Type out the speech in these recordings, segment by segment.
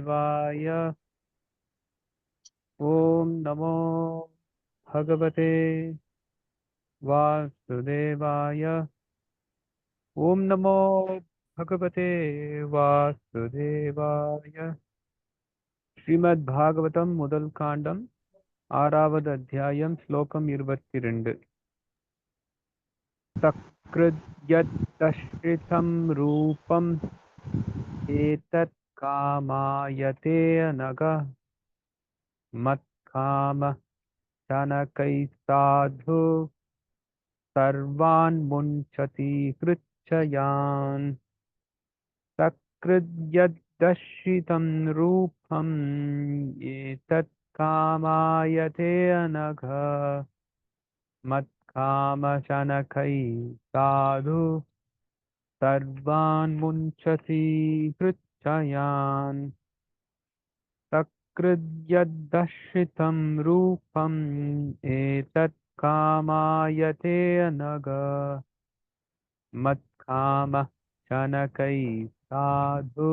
वासुदेवाय। ओम नमो भगवते वासुदेवाय। ओम नमो भगवते वासुदेवाय। श्रीमद्भागवतम முதல் காண்டம் ஆறாவது அத்தியாயம் ஸ்லோகம் 22. சக்ருத்யதஸ்ரிதம் ரூபம் ஏதத் காமாயதே அனக மத்காம சனகை சாது சர்வான் முஞ்சதி கிருச்சயான். சக்ருத்யதஸ்ரிதம் ரூபம் ஏதத் காமாயதே அனக மத்காமசனகை சாது சர்வான் முஞ்சதி கிருச்சயான். சக்ருத்யதஸ்ரிதம் ரூபம் ஏதத் காமாயதே அனக மத்காமசனகை சாது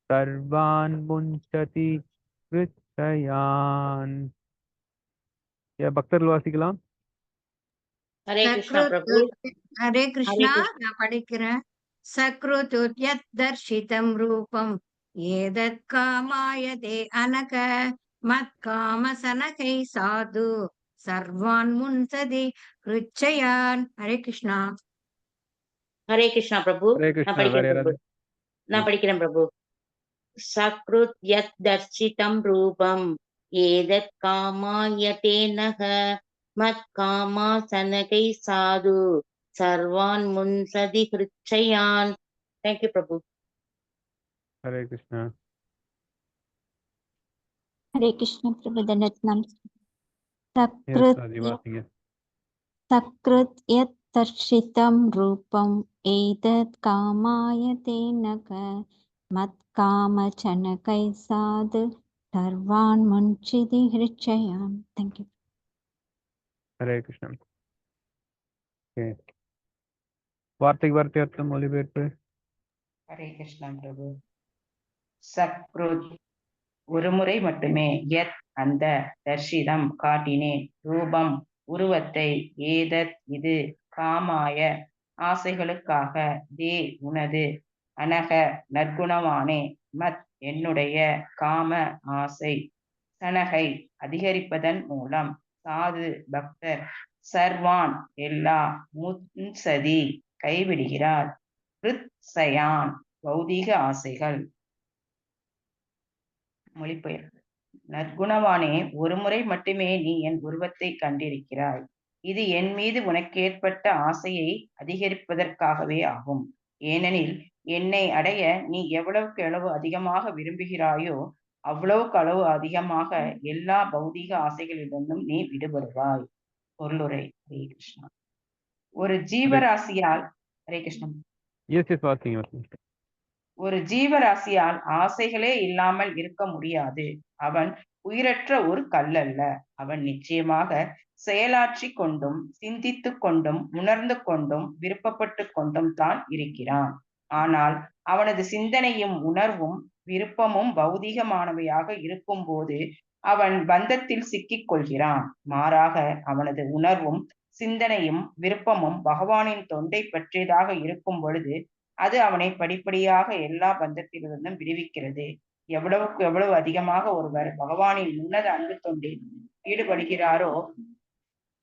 சர்வான் முஞ்சதி கிருச்சயான். பக்தர்கள் வாசிக்கலாம். ஹரே கிருஷ்ணா பிரபு. ஹரே கிருஷ்ணா. ஹரே கிருஷ்ணா. நான் படிக்கிறேன். சக்ருத்யத் தர்ஷிதம் ரூபம் ஏதத் காமாயதே அனக மத்காம சனகை சாது சர்வான் முன்சதி ருச்சயான். ஹரே கிருஷ்ணா. ஹரே கிருஷ்ணா பிரபு. ஹரே நான் கிருஷ்ணா. வேற படிக்கிறேன் யாராவது? பிரபு. நான் படிக்கிறேன் பிரபு. சக்ருத் யத் தர்ஷிதம் ரூபம் ஏதத் காமாயதே நக மத் காமா சனகை சாது சர்வான் முன்சதி ஹிருச்சயான். தேங்க்யூ பிரபு. ஹரே கிருஷ்ணா. हरे कृष्ण प्रभु धन्यवाद। Yes, Adi, வாசிங்க. सकृत् यत् दर्शितं रूपम् एतत् कामायते नघ मत्कामचनकै साधु सर्वान् मुञ्चति हृच्छयान्. Thank you. Hare Krishna. Okay. வார்த்தைக்கு வார்த்தை அர்த்தம் மொழிபெயர்ப்பு. ஹரே கிருஷ்ணா பிரபு. சக்ருத் ஒருமுறை மட்டுமே, யத் அந்த, தர்ஷிதம் காட்டினேன், ரூபம் உருவத்தை, ஏதத் இது, காமாய ஆசைகளுக்காக, தே உனது, அனக நற்குணமானே, மத் என்னுடைய, காம ஆசை, சனகை அதிகரிப்பதன் மூலம், சாது பக்தர், சர்வான் எல்லா, முன்சதி கைவிடுகிறார், கிருத்சயான் பௌதீக ஆசைகள். மொழிபெயர்ப்பு. நற்குணவானே, ஒருமுறை மட்டுமே நீ என் உருவத்தை கண்டிருக்கிறாய். இது என் மீது உனக்கு ஏற்பட்ட ஆசையை அதிகரிப்பதற்காகவே ஆகும். ஏனெனில் என்னை அடைய நீ எவ்வளவுக்கு எவ்வளவு அதிகமாக விரும்புகிறாயோ அவ்வளவுக்கு அளவு அதிகமாக எல்லா பௌதீக ஆசைகளிலிருந்தும் நீ விடுபடுவாய். பொருளுரை. ஹரே கிருஷ்ணா. ஒரு ஜீவராசியால் ஹரே கிருஷ்ணன். எஸ் எஸ் வாசிங்க வாசிங்க. ஒரு ஜீவராசியால் ஆசைகளே இல்லாமல் இருக்க முடியாது. அவன் உயிரற்ற ஒரு கல்லல்ல. அவன் நிச்சயமாக செயலாற்றி கொண்டும் சிந்தித்து கொண்டும் உணர்ந்து கொண்டும் விருப்பப்பட்டு கொண்டும் தான் இருக்கிறான். ஆனால் அவனது சிந்தனையும் உணர்வும் விருப்பமும் பௌதீகமானவையாக இருக்கும் போது அவன் பந்தத்தில் சிக்கிக் கொள்கிறான். மாறாக அவனது உணர்வும் சிந்தனையும் விருப்பமும் பகவானின் தொண்டை பற்றியதாக இருக்கும் பொழுது அது அவனை படிப்படியாக எல்லா பந்தத்திலிருந்தும் விடுவிக்கிறது. எவ்வளவுக்கு எவ்வளவு அதிகமாக ஒருவர் பகவானின் உன்னத அன்பு தொண்டில் ஈடுபடுகிறாரோ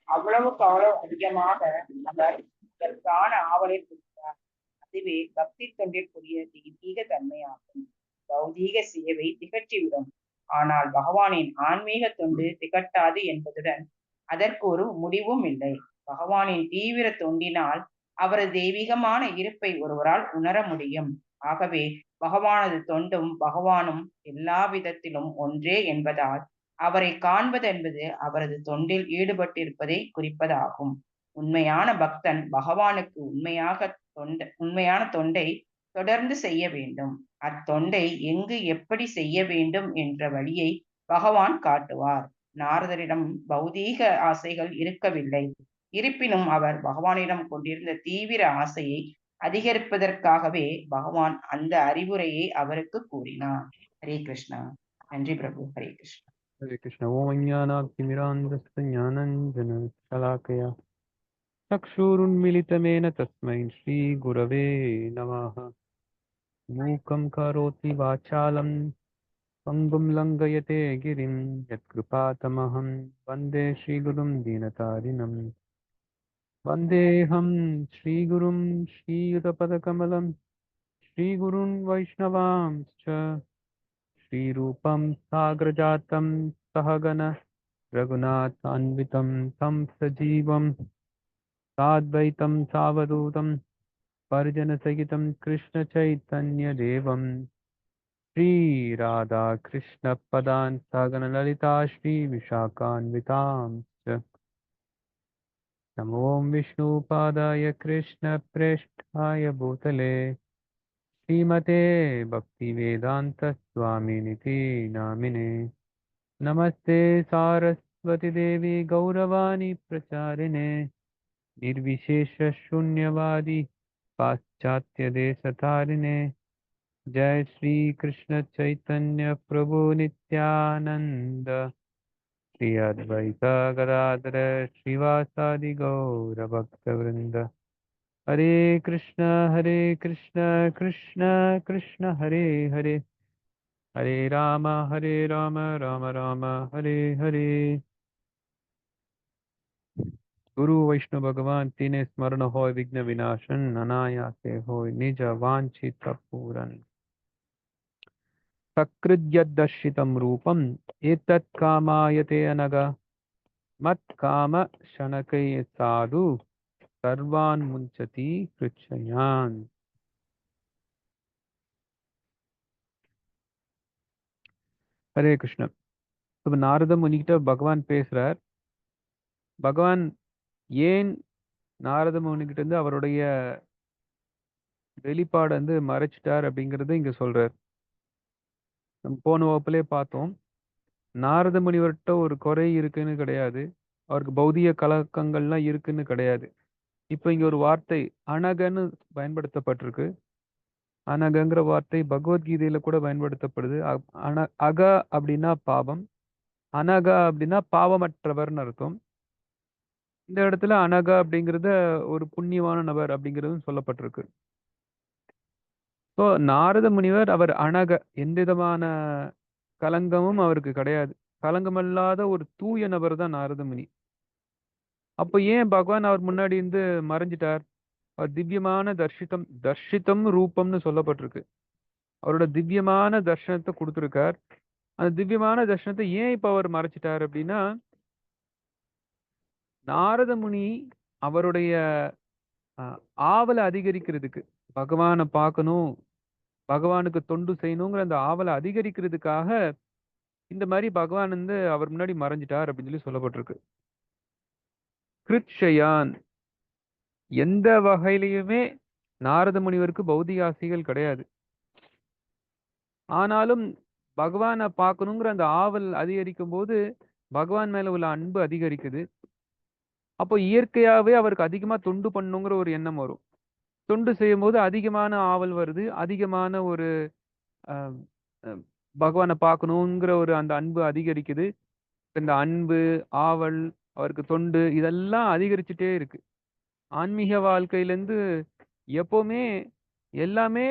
அவ்வளவுக்கு அவ்வளவு அதிகமாக அவர் இதற்கான ஆவலில் இருக்கிறார். அதுவே பக்தி தொண்டிற்குரிய தெய்வீக தன்மையாகும். பௌதீக சேவை திகற்றிவிடும். ஆனால் பகவானின் ஆன்மீக தொண்டு திகட்டாது என்பதுடன் அதற்கு ஒரு முடிவும் இல்லை. பகவானின் தீவிர தொண்டினால் அவரது தெய்வீகமான இருப்பை ஒருவரால் உணர முடியும். ஆகவே பகவானது தொண்டும் பகவானும் எல்லா விதத்திலும் ஒன்றே என்பதால் அவரை காண்பது என்பது அவரது தொண்டில் ஈடுபட்டிருப்பதை குறிப்பதாகும். உண்மையான பக்தன் பகவானுக்கு உண்மையான தொண்டை தொடர்ந்து செய்ய வேண்டும். அத்தொண்டை எங்கு எப்படி செய்ய வேண்டும் என்ற வழியை பகவான் காட்டுவார். நாரதரிடம் பௌதீக ஆசைகள் இருக்கவில்லை. இருப்பினும் அவர் பகவானிடம் கொண்டிருந்த தீவிர ஆசையை அதிகரிப்பதற்காகவே பகவான் அந்த அறிவுரையை அவருக்கு கூறினார். ஹரே கிருஷ்ணா. நன்றி பிரபு. ஹரே கிருஷ்ணா. हरे कृष्ण। ओम अज्ञानातिमिरान्धस्य ज्ञानञ्जनशलाकया चक्षुरुन्मिलितमेन तस्मै श्रीगुरवे नमः। मूकं करोति वाचालं पङ्गुं लङ्घयते गिरिं यत्कृपातमहं वन्दे श्रीगुरुं दीनतारिणं। वन्देऽहं श्रीगुरुं श्रीयुतपदकमलं श्रीगुरुं वैष्णवांश्च श्रीरूपं साग्रजातं सहगण रघुनाथान्वितं तं सजीवं साद्वैतं सावधूतं परिजनसहितं कृष्णचैतन्यदेवं श्रीराधाकृष्णपदान् सहगणललिता श्रीविशाखान्वितांश्च। नमो विष्णुपादाय कृष्णप्रेष्ठाय भूतले श्रीमते भक्तिवेदान्तस्वामिनिति नामिने। नमस्ते सारस्वती देवी गौरवाणी प्रचारिणे निर्विशेषशून्यवादी पाश्चात्यदेशतारिणे। जय श्री कृष्ण चैतन्य प्रभु नित्यानंद श्री अद्वैत गदाधर श्रीवासादि गौर भक्तवृंद। हरे कृष्ण कृष्ण कृष्ण हरे हरे, हरे राम राम राम हरे हरे। गुरु वैष्णव भगवान तीने स्मरण होय विघ्न विनाशन, अनायासे होय निज वांछित पूरन। सकृद्यदर्शितं रूपम एतत् कामायते अनग, मत्काम शनकै साधु सर्वान् मुञ्चति कृच्छयान्। हरे कृष्ण। अब नारद मुनि கிட்ட பகவான் பேசுறார். பகவான் ஏன் நாரத முனி கிட்ட இருந்து அவருடைய வெளிப்பாடு வந்து மறைச்சிட்டார் அப்படிங்கறத இங்க சொல்றார். நம்ம போன வகுப்பிலே பார்த்தோம். நாரத முனிவர்கிட்ட ஒரு குறை இருக்குன்னு கிடையாது, அவருக்கு பௌதிக கலக்கங்கள்லாம் இருக்குன்னு கிடையாது. இப்ப இங்க ஒரு வார்த்தை அனகன்னு பயன்படுத்தப்பட்டிருக்கு. அனகங்கிற வார்த்தை பகவத்கீதையில கூட பயன்படுத்தப்படுது. அக அப்படின்னா பாவம், அனக அப்படின்னா பாவமற்றவர்னு அர்த்தம். இந்த இடத்துல அனக அப்படிங்கிறத ஒரு புண்ணியமான நபர் அப்படிங்கிறதும் சொல்லப்பட்டிருக்கு. ஸோ நாரத முனிவர் அவர் அனக, எந்த விதமான கலங்கமும் அவருக்கு கிடையாது. கலங்கமல்லாத ஒரு தூய நபர் தான் நாரத முனி. அப்போ ஏன் பகவான் அவர் முன்னாடி இருந்து மறைஞ்சிட்டார்? அவர் திவ்யமான தர்ஷிதம் ரூபம்னு சொல்லப்பட்டிருக்கு. அவரோட திவ்யமான தர்ஷனத்தை கொடுத்திருக்கார். அந்த திவ்யமான தர்ஷனத்தை ஏன் இப்ப அவர் மறைச்சிட்டார் அப்படின்னா, நாரத முனி அவருடைய ஆவலை அதிகரிக்கிறதுக்கு, பகவானை பார்க்கணும், பகவானுக்கு தொண்டு செய்யணுங்கிற அந்த ஆவலை அதிகரிக்கிறதுக்காக இந்த மாதிரி பகவான் வந்து அவர் முன்னாடி மறைஞ்சிட்டார் அப்படின்னு சொல்லி சொல்லப்பட்டிருக்கு. கிருட்சயான், எந்த வகையிலையுமே நாரத முனிவருக்கு பௌதிக ஆசைகள் கிடையாது. ஆனாலும் பகவானை பார்க்கணுங்கிற அந்த ஆவல் அதிகரிக்கும் போது பகவான் மேல உள்ள அன்பு அதிகரிக்குது. அப்போ இயற்கையாவே அவருக்கு அதிகமா தொண்டு பண்ணுங்கிற ஒரு எண்ணம் வரும். தொண்டு செய்யும் போது அதிகமான ஆவல் வருது, அதிகமான ஒரு பகவானை பார்க்கணுங்கிற ஒரு அந்த அன்பு அதிகரிக்குது. இந்த அன்பு, ஆவல், அவருக்கு தொண்டு இதெல்லாம் அதிகரிச்சுட்டே இருக்கு. ஆன்மீக வாழ்க்கையிலேருந்து எப்பவுமே எல்லாமே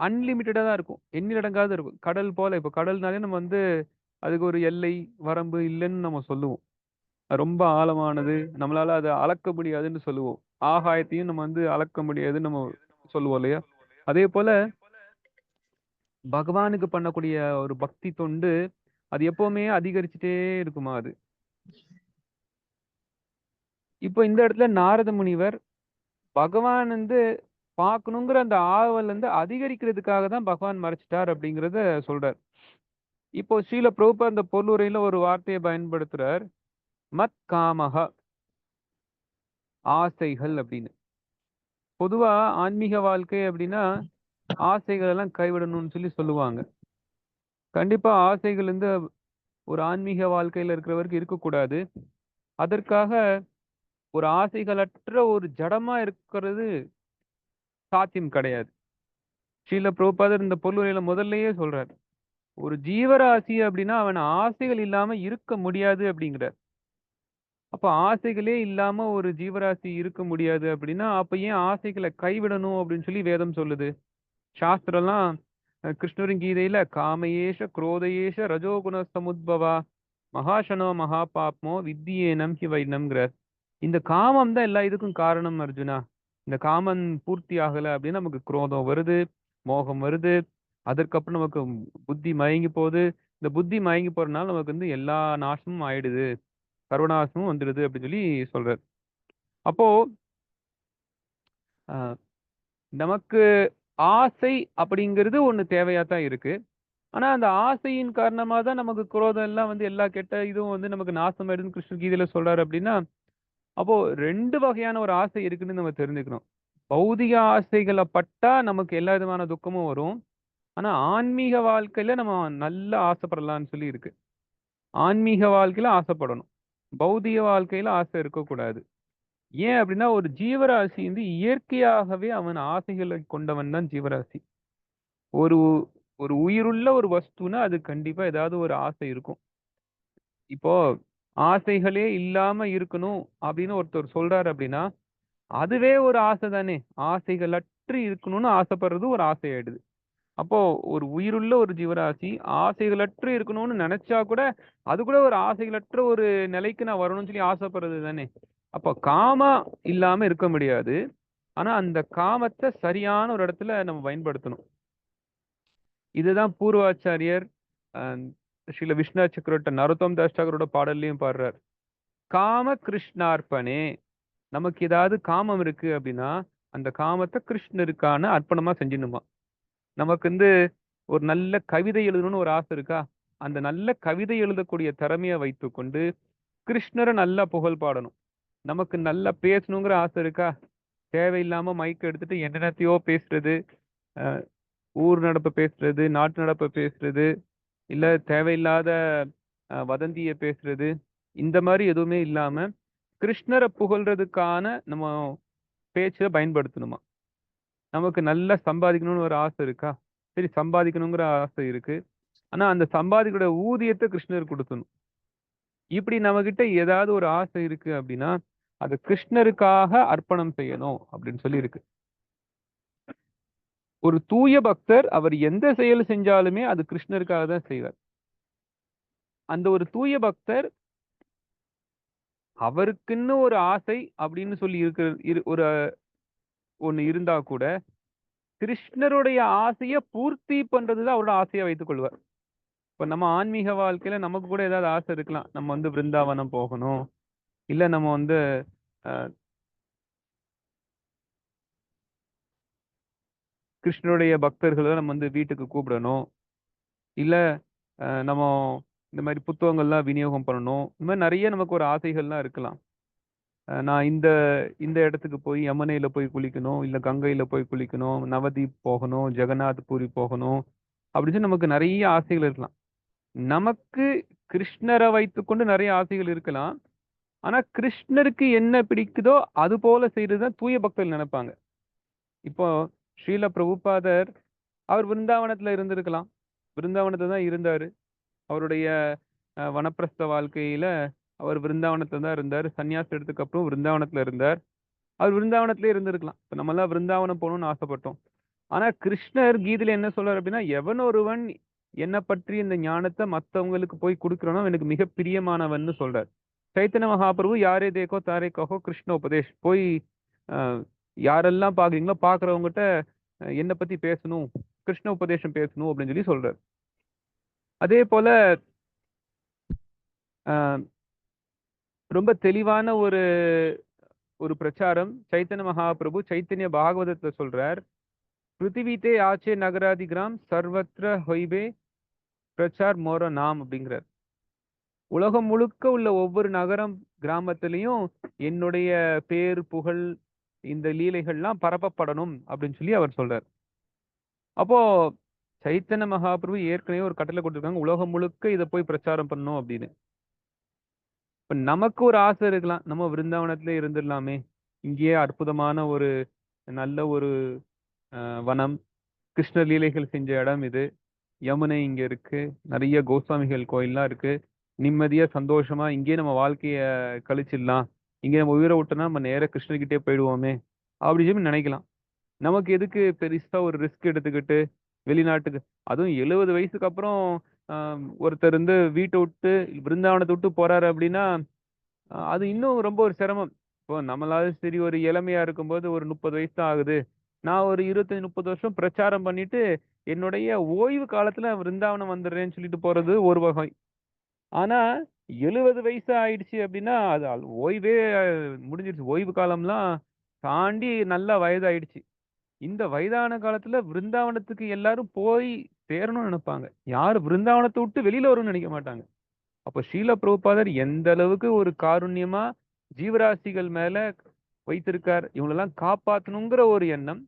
அன்லிமிட்டடா தான் இருக்கும், எண்ணிலடங்காத இருக்கும். கடல் போல, இப்போ கடல்னாலே நம்ம வந்து அதுக்கு ஒரு எல்லை வரம்பு இல்லைன்னு நம்ம சொல்லுவோம். ரொம்ப ஆழமானது, நம்மளால அதை அளக்க முடியாதுன்னு சொல்லுவோம். ஆகாயத்தையும் நம்ம வந்து அளக்க முடியாதுன்னு நம்ம சொல்லுவோம் இல்லையா? அதே போல பகவானுக்கு பண்ணக்கூடிய ஒரு பக்தி தொண்டு அது எப்பவுமே அதிகரிச்சுட்டே இருக்குமா அது. இப்போ இந்த இடத்துல நாரத முனிவர் பகவான் வந்து பார்க்கணுங்கிற அந்த ஆவல் வந்து அதிகரிக்கிறதுக்காக தான் பகவான் மறைச்சிட்டார் அப்படிங்கிறத சொல்றார். இப்போ ஸ்ரீல பிரபுபாத் அந்த பொருளுரையில ஒரு வார்த்தையை பயன்படுத்துறார், மத் காமக, ஆசைகள் அப்படின்னு. பொதுவா ஆன்மீக வாழ்க்கை அப்படின்னா ஆசைகள் எல்லாம் கைவிடணும்னு சொல்லி சொல்லுவாங்க. கண்டிப்பா ஆசைகள் வந்து ஒரு ஆன்மீக வாழ்க்கையில இருக்கிறவருக்கு இருக்கக்கூடாது. அதற்காக ஒரு ஆசைகளற்ற ஒரு ஜடமா இருக்கிறது சாத்தியம் கிடையாது. ஸ்ரீல பிரபுபாதர் இந்த பொருளுரையில முதல்லயே சொல்றார், ஒரு ஜீவராசி அப்படின்னா அவன் ஆசைகள் இல்லாம இருக்க முடியாது அப்படிங்கிறார். அப்ப ஆசைகளே இல்லாம ஒரு ஜீவராசி இருக்க முடியாது அப்படின்னா, அப்ப ஏன் ஆசைகள கைவிடணும் அப்படின்னு சொல்லி வேதம் சொல்லுது. சாஸ்திரம்லாம் கிருஷ்ணரின் கீதையில காமயேஷ, குரோதயேஷ, ரஜோகுண சமுத்பவா, மகாஷனோ மகாபாப்மோ வித்தியேனம் ஹி வைனம்ங்கிறார். இந்த காமம் தான் எல்லா இதுக்கும் காரணம் அர்ஜுனா. இந்த காமம் பூர்த்தி ஆகல அப்படின்னா நமக்கு குரோதம் வருது, மோகம் வருது. அதற்கப்புறம் நமக்கு புத்தி மயங்கி போகுது. இந்த புத்தி மயங்கி போறனால நமக்கு வந்து எல்லா நாசமும் ஆயிடுது. சர்வநாசமும் வந்துடுது அப்படின்னு சொல்லி சொல்றார். அப்போ அ நமக்கு ஆசை அப்படிங்கிறது ஒண்ணு தேவையா தான் இருக்கு. ஆனா அந்த ஆசையின் காரணமா தான் நமக்கு குரோதம் எல்லாம் வந்து எல்லா கெட்ட இதுவும் வந்து நமக்கு நாசமாயிடுதுன்னு கிருஷ்ணர் கீதையில சொல்றாரு அப்படின்னா, அப்போ 2 வகையான ஒரு ஆசை இருக்குன்னு நம்ம தெரிஞ்சுக்கணும். பௌதிக ஆசைகள பட்டா நமக்கு எல்லா விதமான துக்கமும் வரும். ஆனா ஆன்மீக வாழ்க்கையில நம்ம நல்லா ஆசைப்படலாம்னு சொல்லி இருக்கு. ஆன்மீக வாழ்க்கையில ஆசைப்படணும். பௌதிக வாழ்க்கையில ஆசை இருக்கக்கூடாது. ஏன் அப்படின்னா, ஒரு ஜீவராசி வந்து இயற்கையாகவே அவன் ஆசைகளை கொண்டவன் தான் ஜீவராசி. ஒரு ஒரு உயிருள்ள ஒரு வஸ்துனா, அது கண்டிப்பா ஏதாவது ஒரு ஆசை இருக்கும். இப்போ ஆசைகளே இல்லாம இருக்கணும் அப்படின்னு ஒருத்தர் சொல்றாரு அப்படின்னா, அதுவே ஒரு ஆசை தானே! ஆசைகளற்று இருக்கணும்னு ஆசைப்படுறது ஒரு ஆசை ஆயிடுது. அப்போ ஒரு உயிருள்ள ஒரு ஜீவராசி ஆசைகளற்று இருக்கணும்னு நெனச்சா கூட, அது கூட ஒரு ஆசைகளற்ற ஒரு நிலைக்கு நான் வரணும்னு சொல்லி ஆசைப்படுறது தானே! அப்போ காமம் இல்லாம இருக்க முடியாது. ஆனா, அந்த காமத்த சரியான ஒரு இடத்துல நம்ம பயன்படுத்தணும். இதுதான் பூர்வாச்சாரியர் அ ஸ்ரீல விஸ்வநாத் சக்கரவர்த்தி நரோத்தம் தாஸ் தாகூரோட பாடல்லயும் பாடுறார். காம கிருஷ்ணார்ப்பணே. நமக்கு ஏதாவது காமம் இருக்கு அப்டின்னா, அந்த காமத்த கிருஷ்ணருக்கான அர்ப்பணமா செஞ்சிடணுமா. நமக்கு வந்து ஒரு நல்ல கவிதை எழுதணும்னு ஒரு ஆசை இருக்கா? அந்த நல்ல கவிதை எழுதக்கூடிய திறமைய வைத்துக்கொண்டு, கிருஷ்ணர நல்லா புகழ் பாடணும். நமக்கு நல்லா பேசணுங்கிற ஆசை இருக்கா? தேவையில்லாம மைக் எடுத்துட்டு என்னென்னத்தையோ பேசுறது, அ ஊர் நடப்ப பேசுறது, நாட்டு நடப்ப பேசுறது, இல்ல தேவையில்லாத வதந்திய பேசுறது, இந்த மாரி எதுவுமே இல்லாம, கிருஷ்ணர புகழ்றதுக்கான நம்ம பேச்ச பயன்படுத்தணுமா. நமக்கு நல்லா சம்பாதிக்கணும்னு ஒரு ஆசை இருக்கா? சரி சம்பாதிக்கணுங்கிற ஆசை இருக்கு. ஆனா அந்த சம்பாதிக்கிற ஊதியத்த கிருஷ்ணருக்கு குடுக்கணும். இப்படி நம்மகிட்ட ஏதாவது ஒரு ஆசை இருக்கு அப்படின்னா, அத கிருஷ்ணருக்காக அர்ப்பணம் செய்யணும் அப்படின்னு சொல்லி இருக்கு. ஒரு தூய பக்தர் அவர் எந்த செயல் செஞ்சாலுமே அது கிருஷ்ணருக்காக தான் செய்வார். அந்த ஒரு தூய பக்தர் அவருக்குன்னு ஒரு ஆசை அப்படின்னு சொல்லி இருக்கிற ஒரு ஒண்ணு இருந்தா கூட, கிருஷ்ணருடைய ஆசைய பூர்த்தி பண்றது தான் அவரோட ஆசையா வைத்துக் கொள்வார். இப்ப நம்ம ஆன்மீக வாழ்க்கையில நமக்கு கூட ஏதாவது ஆசை இருக்கலாம். நம்ம வந்து விருந்தாவனம் போகணும். இல்ல நம்ம வந்து அ கிருஷ்ணருடைய பக்தர்கள நம்ம வந்து வீட்டுக்கு கூப்பிடணும். இல்ல நம்ம இந்த மாரி புத்தகங்கள்லாம் விநியோகம் பண்ணணும். இந்த மாரி நெறைய நமக்கு ஒரு ஆசைகள்லாம் இருக்கலாம். நான் இந்த இந்த இடத்துக்கு போய் யமுனையில போய் குளிக்கணும், இல்ல கங்கையில போய் குளிக்கணும், நவதீப் போகணும், ஜெகநாத் பூரி போகணும். அப்படின்னு சொல்லி நமக்கு நெறைய ஆசைகள் இருக்கலாம். நமக்கு கிருஷ்ணர வைத்துக்கொண்டு நெறைய ஆசைகள் இருக்கலாம். ஆனா கிருஷ்ணருக்கு என்ன பிடிக்குதோ, அது போல செய்றது தான் தூய பக்தர்கள் நெனைப்பாங்க. இப்போ ஸ்ரீல பிரபுபாதர் அவர் விருந்தாவனத்துல இருந்திருக்கலாம். விருந்தாவனத்துல தான் இருந்தாரு. அவருடைய வனப்பிரஸ்த வாழ்க்கையில அவர் விருந்தாவனத்துல தான் இருந்தாரு. சன்னியாசம் எடுத்ததுக்கு அப்புறம் விருந்தாவனத்துல இருந்தார். அவர் விருந்தாவனத்திலேயே இருந்திருக்கலாம். இப்ப நம்மலாம் விருந்தாவனம் போணும்னு ஆசைப்பட்டோம். ஆனா கிருஷ்ணர் கீதையில என்ன சொல்றாரு அப்படின்னா, எவன் ஒருவன் என்ன பற்றி இந்த ஞானத்த மத்தவங்களுக்கு போய் குடுக்குறானோ எனக்கு மிக பிரியமானவன்னு சொல்றார். சைத்தன்ய மகாபிரபு யாரே தேக்கோ தாரே கஹோ கிருஷ்ண உபதேஷ். போய் அ யாரெல்லாம் பார்க்குறீங்களோ பார்க்குறவங்கட்ட என்ன பத்தி பேசணும், கிருஷ்ண உபதேசம் பேசணும் அப்படின்னு சொல்லி சொல்றாரு. அதே போல அ ரொம்ப தெளிவான ஒரு ஒரு பிரச்சாரம் சைத்தன்ய மகாபிரபு சைத்தன்ய பாகவதத்துல சொல்றார். "பிருத்திவிதே ஆச்சே நகராதி கிராம் சர்வத்ர ஹொய்பே பிரச்சார் மோர நாம்" அப்படிங்கிறார். உலகம் முழுக்க உள்ள ஒவ்வொரு நகரம், கிராமத்திலயும் என்னுடைய பேர், புகழ், இந்த லீலைகள்லாம் பரப்பப்படணும் அப்படின்னு சொல்லி அவர் சொல்றார். அப்போ சைத்தன்ய மகாபிரபு ஏற்கனவே ஒரு கட்டளை குடுத்திருக்காங்க. உலகம் முழுக்க இத போய் பிரச்சாரம் பண்ணணும் அப்படின்னு. இப்ப நமக்கு ஒரு ஆசை இருக்கலாம். நம்ம விருந்தாவனத்திலே இருந்துடலாமே. இங்கேயே அற்புதமான ஒரு நல்ல ஒரு வனம். கிருஷ்ண லீலைகள் செஞ்ச இடம் இது. யமுனை இங்க இருக்கு, நிறைய கோஸ்வாமிகள் கோயில்லாம் இருக்கு, நிம்மதியா சந்தோஷமா இங்கேயே நம்ம வாழ்க்கைய கழிச்சிடலாம், இங்கே நம்ம உயிரை விட்டோம்னா நம்ம நேரா கிருஷ்ணர்கிட்டே போயிடுவோமே அப்படின்னு சொல்லி நினைக்கலாம். நமக்கு எதுக்கு பெருசா ஒரு ரிஸ்க் எடுத்துக்கிட்டு வெளிநாட்டுக்கு, அதுவும் 70 வயசுக்கு அப்புறம் ஒருத்தர் வீட்டை விட்டு பிருந்தாவனத்தை விட்டு போறாரு அப்படின்னா அது இன்னும் ரொம்ப ஒரு சிரமம். இப்போ நம்மளால சரி ஒரு இளமையா இருக்கும்போது ஒரு 30 வயசு தான் ஆகுது, நான் ஒரு 25-30 வருஷம் பிரச்சாரம் பண்ணிட்டு என்னுடைய ஓய்வு காலத்துல விருந்தாவனம் வந்துடுறேன்னு சொல்லிட்டு போறது ஒரு வகை. ஆனா 70 வயசு ஆயிடுச்சு அப்படின்னா அது ஓய்வே முடிஞ்சிருச்சு, ஓய்வு காலம்லாம் தாண்டி நல்லா வயதாயிடுச்சு. இந்த வயதான காலத்துல விருந்தாவனத்துக்கு எல்லாரும் போய் சேரணும்னு நினைப்பாங்க, யாரும் விருந்தாவனத்தை விட்டு வெளியில வரும்னு நினைக்க மாட்டாங்க. அப்ப ஸ்ரீல பிரபுபாதர் எந்த அளவுக்கு ஒரு காருண்யமா ஜீவராசிகள் மேல வைத்திருக்கார், இவங்களெல்லாம் காப்பாத்தணுங்கிற ஒரு எண்ணம்.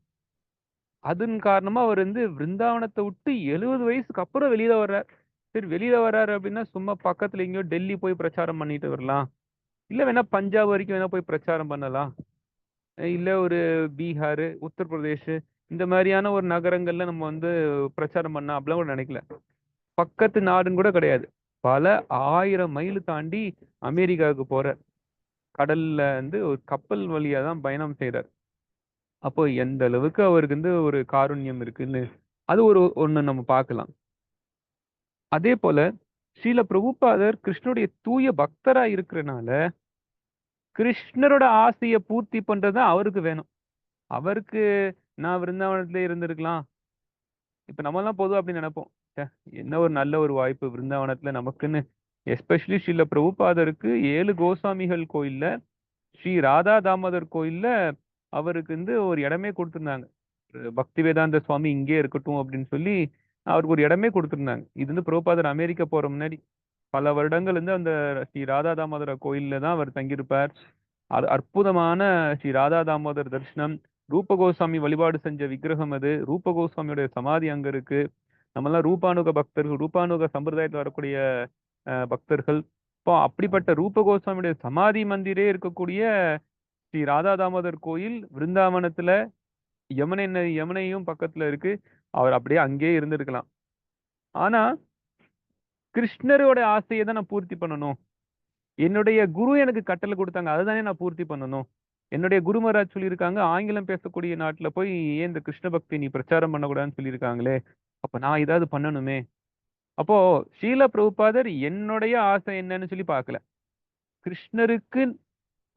அதன் காரணமா அவர் விருந்தாவனத்தை விட்டு 70 வயசுக்கு அப்புறம் வெளியில வர்றார். சரி, வெளியில வர்றாரு அப்படின்னா சும்மா பக்கத்துல எங்கேயோ டெல்லி போய் பிரச்சாரம் பண்ணிட்டு வரலாம், இல்ல வேணா பஞ்சாப் வரைக்கும் வேணா போய் பிரச்சாரம் பண்ணலாம், இல்ல ஒரு பீகார், உத்தரப்பிரதேஷ் இந்த மாதிரியான ஒரு நகரங்கள்ல நம்ம பிரச்சாரம் பண்ண அப்படிலாம் கூட நினைக்கல. பக்கத்து நாடுன்னு கூட கிடையாது, பல 1000 மைல் தாண்டி அமெரிக்காவுக்கு போறார். கடல்ல ஒரு கப்பல் வழியா தான் பயணம் செய்றார். அப்போ எந்த அளவுக்கு அவருக்கு ஒரு காருண்யம் இருக்குன்னு அது ஒண்ணு நம்ம பார்க்கலாம். அதே போல ஸ்ரீல பிரபுபாதர் கிருஷ்ணருடைய தூய பக்தரா இருக்கிறனால கிருஷ்ணரோட ஆசையை பூர்த்தி பண்றது அவருக்கு வேணும். அவருக்கு நான் விருந்தாவனத்திலே இருந்திருக்கலாம், இப்ப நம்ம எல்லாம் பொதுவா அப்படி நினைப்போம், என்ன ஒரு நல்ல ஒரு வாய்ப்பு விருந்தாவனத்துல நமக்குன்னு. எஸ்பெஷலி ஸ்ரீல பிரபுபாதருக்கு 7 கோஸ்வாமிகள் கோயில்ல ஸ்ரீ ராதா தாமோதர் கோயில்ல அவருக்கு ஒரு இடமே கொடுத்திருந்தாங்க. பக்தி வேதாந்த சுவாமி இங்கே இருக்கட்டும் அப்படின்னு சொல்லி அவருக்கு ஒரு இடமே கொடுத்திருந்தாங்க. இது பிரபுபாதர் அமெரிக்கா போற முன்னாடி பல வருடங்கள் அந்த ஸ்ரீ ராதா தாமோதர கோயில்ல தான் அவர் தங்கியிருப்பார். அற்புதமான ஸ்ரீ ராதா தாமோதர் தரிசனம். ரூப கோஸ்வாமி வழிபாடு செஞ்ச விக்கிரகம் அது. ரூப கோஸ்வாமியோட சமாதி அங்க இருக்கு. நம்மெல்லாம் ரூபானுக பக்தர்கள், ரூபானுக சம்பிரதாயத்தில் வரக்கூடிய பக்தர்கள். இப்போ அப்படிப்பட்ட ரூப கோஸ்வாமியுடைய சமாதி மந்திரே இருக்கக்கூடிய ஸ்ரீ ராதா தாமோதர் கோயில் விருந்தாவனத்துல யமுனையும் பக்கத்துல இருக்கு. அவர் அப்படியே அங்கேயே இருந்திருக்கலாம். ஆனா கிருஷ்ணரோட ஆசையை தான் நான் பூர்த்தி பண்ணணும், என்னுடைய குரு எனக்கு கட்டளை கொடுத்தாங்க, அதுதானே நான் பூர்த்தி பண்ணணும். என்னுடைய குரு மகாராஜ் சொல்லியிருக்காங்க, ஆங்கிலம் பேசக்கூடிய நாட்டுல போய் ஏன் இந்த கிருஷ்ண பக்தி நீ பிரச்சாரம் பண்ணக்கூடாதுன்னு சொல்லியிருக்காங்களே, அப்ப நான் ஏதாவது பண்ணணுமே. அப்போ ஸ்ரீல பிரபுபாதர் என்னுடைய ஆசை என்னன்னு சொல்லி பார்க்கல, கிருஷ்ணருக்கு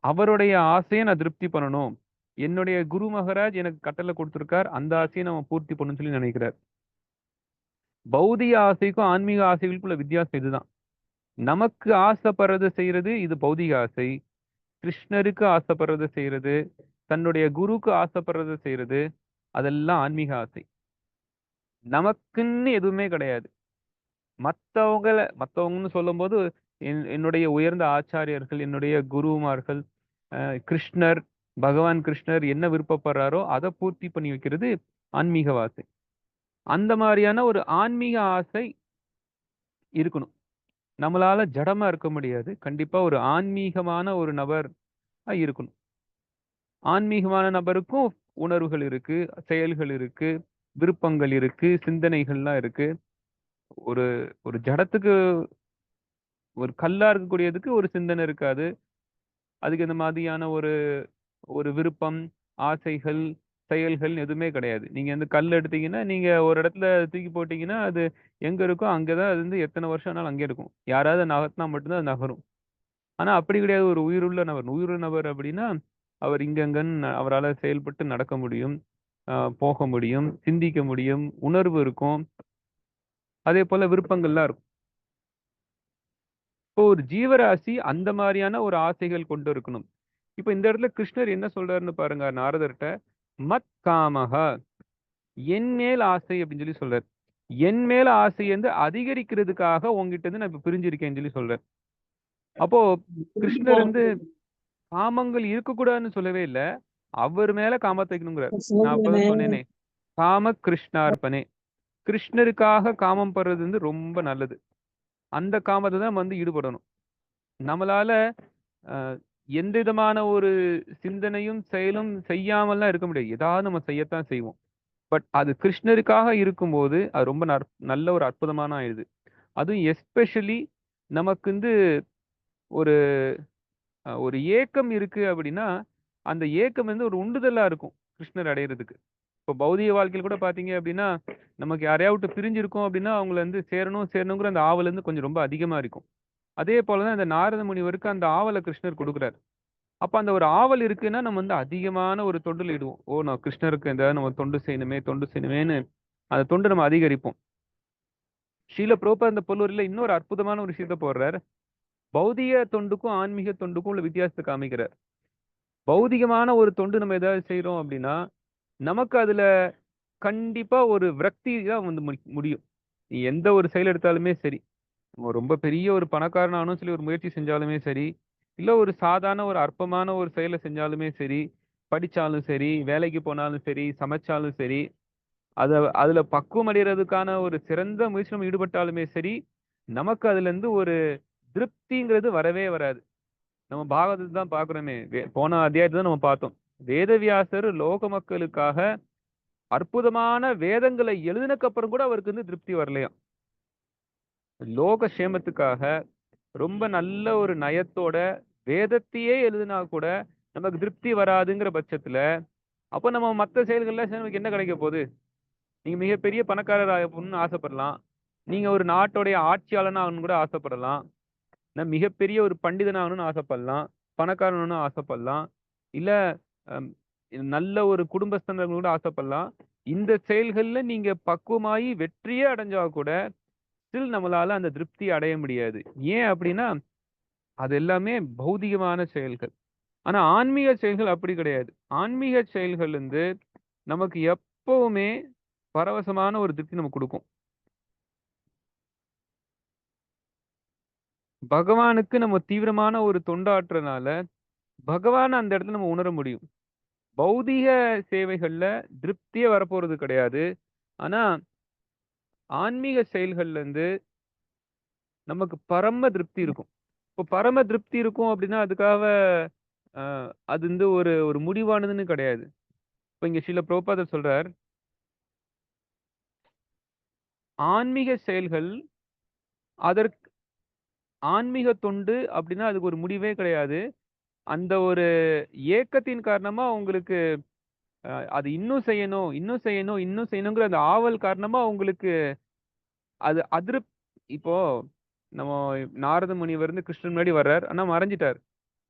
அவருடைய ஆசையை நான் திருப்தி பண்ணணும், என்னுடைய குரு மகாராஜ் எனக்கு கட்டளை கொடுத்திருக்கார், அந்த ஆசையை நம்ம பூர்த்தி பண்ணணும்னு சொல்லி நினைக்கிறார். பௌதிக ஆசைக்கும் ஆன்மீக ஆசைகளுக்குள்ள வித்தியாசம் இதுதான். நமக்கு ஆசைப்படுறது செய்யறது இது பௌதிக ஆசை, கிருஷ்ணருக்கு ஆசைப்படுறது செய்யறது, தன்னுடைய குருக்கு ஆசைப்படுறது செய்யறது அதெல்லாம் ஆன்மீக ஆசை. நமக்குன்னு எதுவுமே கிடையாது. மத்தவங்கன்னு சொல்லும் போது என்னுடைய உயர்ந்த ஆச்சாரியர்கள், என்னுடைய குருமார்கள், கிருஷ்ணர், பகவான் கிருஷ்ணர் என்ன விருப்பப்படுறாரோ அதை பூர்த்தி பண்ணி வைக்கிறது ஆன்மீக ஆசை. அந்த மாதிரியான ஒரு ஆன்மீக ஆசை இருக்கணும். நம்மளால ஜடமா இருக்க முடியாது, கண்டிப்பா ஒரு ஆன்மீகமான ஒரு நபர் இருக்கணும். ஆன்மீகமான நபருக்கும் உணர்வுகள் இருக்கு, செயல்கள் இருக்கு, விருப்பங்கள் இருக்கு, சிந்தனைகள்லாம் இருக்கு. ஒரு ஒரு ஜடத்துக்கு, ஒரு கல்லா இருக்கக்கூடியதுக்கு ஒரு சிந்தனை இருக்காது, அதுக்கு இந்த மாதிரியான ஒரு ஒரு விருப்பம், ஆசைகள், செயல்கள் எதுவுமே கிடையாது. நீங்க கல் எடுத்தீங்கன்னா நீங்க ஒரு இடத்துல தூக்கி போட்டீங்கன்னா அது எங்க இருக்கோ அங்கதான் அது எத்தனை வருஷம் ஆனாலும் அங்கே இருக்கும். யாராவது நகர்த்தினா மட்டும்தான் அது நகரும். ஆனா அப்படி கிடையாது. ஒரு உயிருள்ள நபர், உயிருள்ள நபர் அப்படின்னா அவர் இங்கங்கன்னு அவரால் செயல்பட்டு நடக்க முடியும், போக முடியும், சிந்திக்க முடியும், உணர்வு இருக்கும், அதே போல விருப்பங்கள்லாம் இருக்கும். இப்போ ஒரு ஜீவராசி அந்த மாதிரியான ஒரு ஆசைகள் கொண்டு இருக்கணும். இப்ப இந்த இடத்துல கிருஷ்ணர் என்ன சொல்றாருன்னு பாருங்க நாரதர்கிட்ட, மத் காமஹா, என் மேல் ஆசை அப்படின்னு சொல்லி சொல்றாரு. என் மேல ஆசை அதிகரிக்கிறதுக்காக உங்ககிட்ட நான் இப்ப பிரிஞ்சிருக்கேன்னு சொல்லி சொல்றாரு. அப்போ கிருஷ்ணர் காமங்கள் இருக்கக்கூடாதுன்னு சொல்லவே இல்ல, அவர் மேல காமத்தை வைக்கணுங்கிறார். நான் அப்பதான் சொன்னேனே, காம கிருஷ்ணார்ப்பனே, கிருஷ்ணருக்காக காமம் படுறது ரொம்ப நல்லது. அந்த காமத்தை தான் ஈடுபடணும். நம்மளால எந்த விதமான ஒரு சிந்தனையும் செயலும் செய்யாமல்லாம் இருக்க முடியாது, ஏதாவது நம்ம செய்யத்தான் செய்வோம். பட் அது கிருஷ்ணருக்காக இருக்கும்போது அது ரொம்ப நல்ல ஒரு அற்புதமான ஆயிடுது. அதுவும் எஸ்பெஷலி நமக்கு வந்து ஒரு ஒரு ஏக்கம் இருக்கு அப்படின்னா, அந்த ஏக்கம் வந்து ஒரு உண்டுதலா இருக்கும் கிருஷ்ணர் அடையறதுக்கு. இப்போ பௌதிக வாழ்க்கையில கூட பார்த்தீங்க அப்படின்னா, நமக்கு யாரையா விட்டு பிரிஞ்சிருக்கோம் அப்படின்னா, அவங்கள வந்து சேரணுங்கிற அந்த ஆவல் வந்து கொஞ்சம் ரொம்ப அதிகமா இருக்கும். அதே போல தான் இந்த நாரத முனிவருக்கு அந்த ஆவல கிருஷ்ணர் குடுக்குறாரு. அப்ப அந்த ஒரு ஆவல் இருக்குன்னா, நம்ம வந்து அதிகமான ஒரு தொண்டுல ஈடுவோம். ஓ! நான் கிருஷ்ணருக்கு ஏதாவது நம்ம தொண்டு செய்யணுமேன்னு அந்த தொண்டு நம்ம அதிகரிப்போம். ஸ்ரீல பிரபுபாத் அந்த பொருளுரையில இன்னொரு அற்புதமான ஒரு விஷயத்த போடுறார். பௌதிக தொண்டுக்கும், ஆன்மீக தொண்டுக்கும் உள்ள வித்தியாசத்த காமிக்கிறார். பௌதிகமான ஒரு தொண்டு நம்ம ஏதாவது செய்றோம் அப்படின்னா, நமக்கு அதுல கண்டிப்பா ஒரு விரக்தி தான் வந்து முடியும். நீ எந்த ஒரு செயல் எடுத்தாலுமே சரி. ரொம்ப பெரிய ஒரு பணக்காரன் ஆகணும்னு சொல்லி ஒரு முயற்சி செஞ்சாலுமே சரி, இல்ல ஒரு சாதாரண ஒரு அற்பமான ஒரு செயல செஞ்சாலுமே சரி, படிச்சாலும் சரி, வேலைக்கு போனாலும் சரி, சமைச்சாலும் சரி, அத அதுல பக்குவம் அடையறதுக்கான ஒரு சிறந்த முயற்சி நம்ம ஈடுபட்டாலுமே சரி, நமக்கு அதுலருந்து ஒரு திருப்திங்கிறது வரவே வராது. நம்ம பாகவதத்த தான் பார்க்கிறோமே. போன அத்தியாயத்துல தான் நம்ம பார்த்தோம். வேதவியாசர் லோக மக்களுக்காக அற்புதமான வேதங்களை எழுதினக்கு அப்புறம் கூட அவருக்கு வந்து திருப்தி வரலையாம். லோக சேமத்துக்காக ரொம்ப நல்ல ஒரு நயத்தோட வேதத்தையே எழுதினா கூட நமக்கு திருப்தி வராதுங்கிற பட்சத்துல, அப்ப நம்ம மத்த செயல்கள்ல செஞ்சா நமக்கு என்ன கிடைக்க போகுது? நீங்க மிகப்பெரிய பணக்காரர் ஆகணும்னு ஆசைப்படலாம். நீங்க ஒரு நாட்டோடைய ஆட்சியாளனா ஆகணும்னு கூட ஆசைப்படலாம். மிகப்பெரிய ஒரு பண்டிதன் ஆகணும்னு ஆசைப்படலாம். பணக்காரன் ஆகணும்னு ஆசைப்படலாம். இல்ல அம் நல்ல ஒரு குடும்பஸ்தன் கூட ஆசைப்படலாம். இந்த செயல்கள்ல நீங்க பக்குவமாயி வெற்றியே அடைஞ்சா கூட, ஸ்டில் நம்மளால அந்த திருப்திய அடைய முடியாது. ஏன் அப்டின்னா, அது எல்லாமே பௌதிகமான செயல்கள். ஆனா ஆன்மீக செயல்கள் அப்படி கிடையாது. ஆன்மீக செயல்கள் வந்து நமக்கு எப்பவுமே பரவசமான ஒரு திருப்தி நமக்கு குடுக்கும். பகவானுக்கு நம்ம தீவிரமான ஒரு தொண்டாற்றுறனால, பகவான அந்த இடத்துல நம்ம உணர முடியும். பௌதீக சேவைகள்ல திருப்தியே வரப்போறது கிடையாது. ஆனா, ஆன்மீக செயல்கள்ல இருந்து நமக்கு பரம திருப்தி இருக்கும். இப்போ பரம திருப்தி இருக்கும் அப்டின்னா, அதுக்காக அ அது வந்து ஒரு ஒரு முடிவானதுன்னு கிடையாது. இப்ப இங்க ஸ்ரீல பிரபுபாதர் சொல்றார், ஆன்மீக செயல்கள் அதற்கு ஆன்மீக தொண்டு அப்டின்னா அதுக்கு ஒரு முடிவே கிடையாது. அந்த ஒரு ஏக்கத்தின் காரணமா உங்களுக்கு அது இன்னும் செய்யணும், இன்னும் செய்யணும், இன்னும் செய்யணுங்கிற அந்த ஆவல் காரணமா உங்களுக்கு அது இப்போ நம்ம நாரத முனிவர் வந்து கிருஷ்ணர் முன்னாடி வர்றார். ஆனா மறைஞ்சிட்டார்.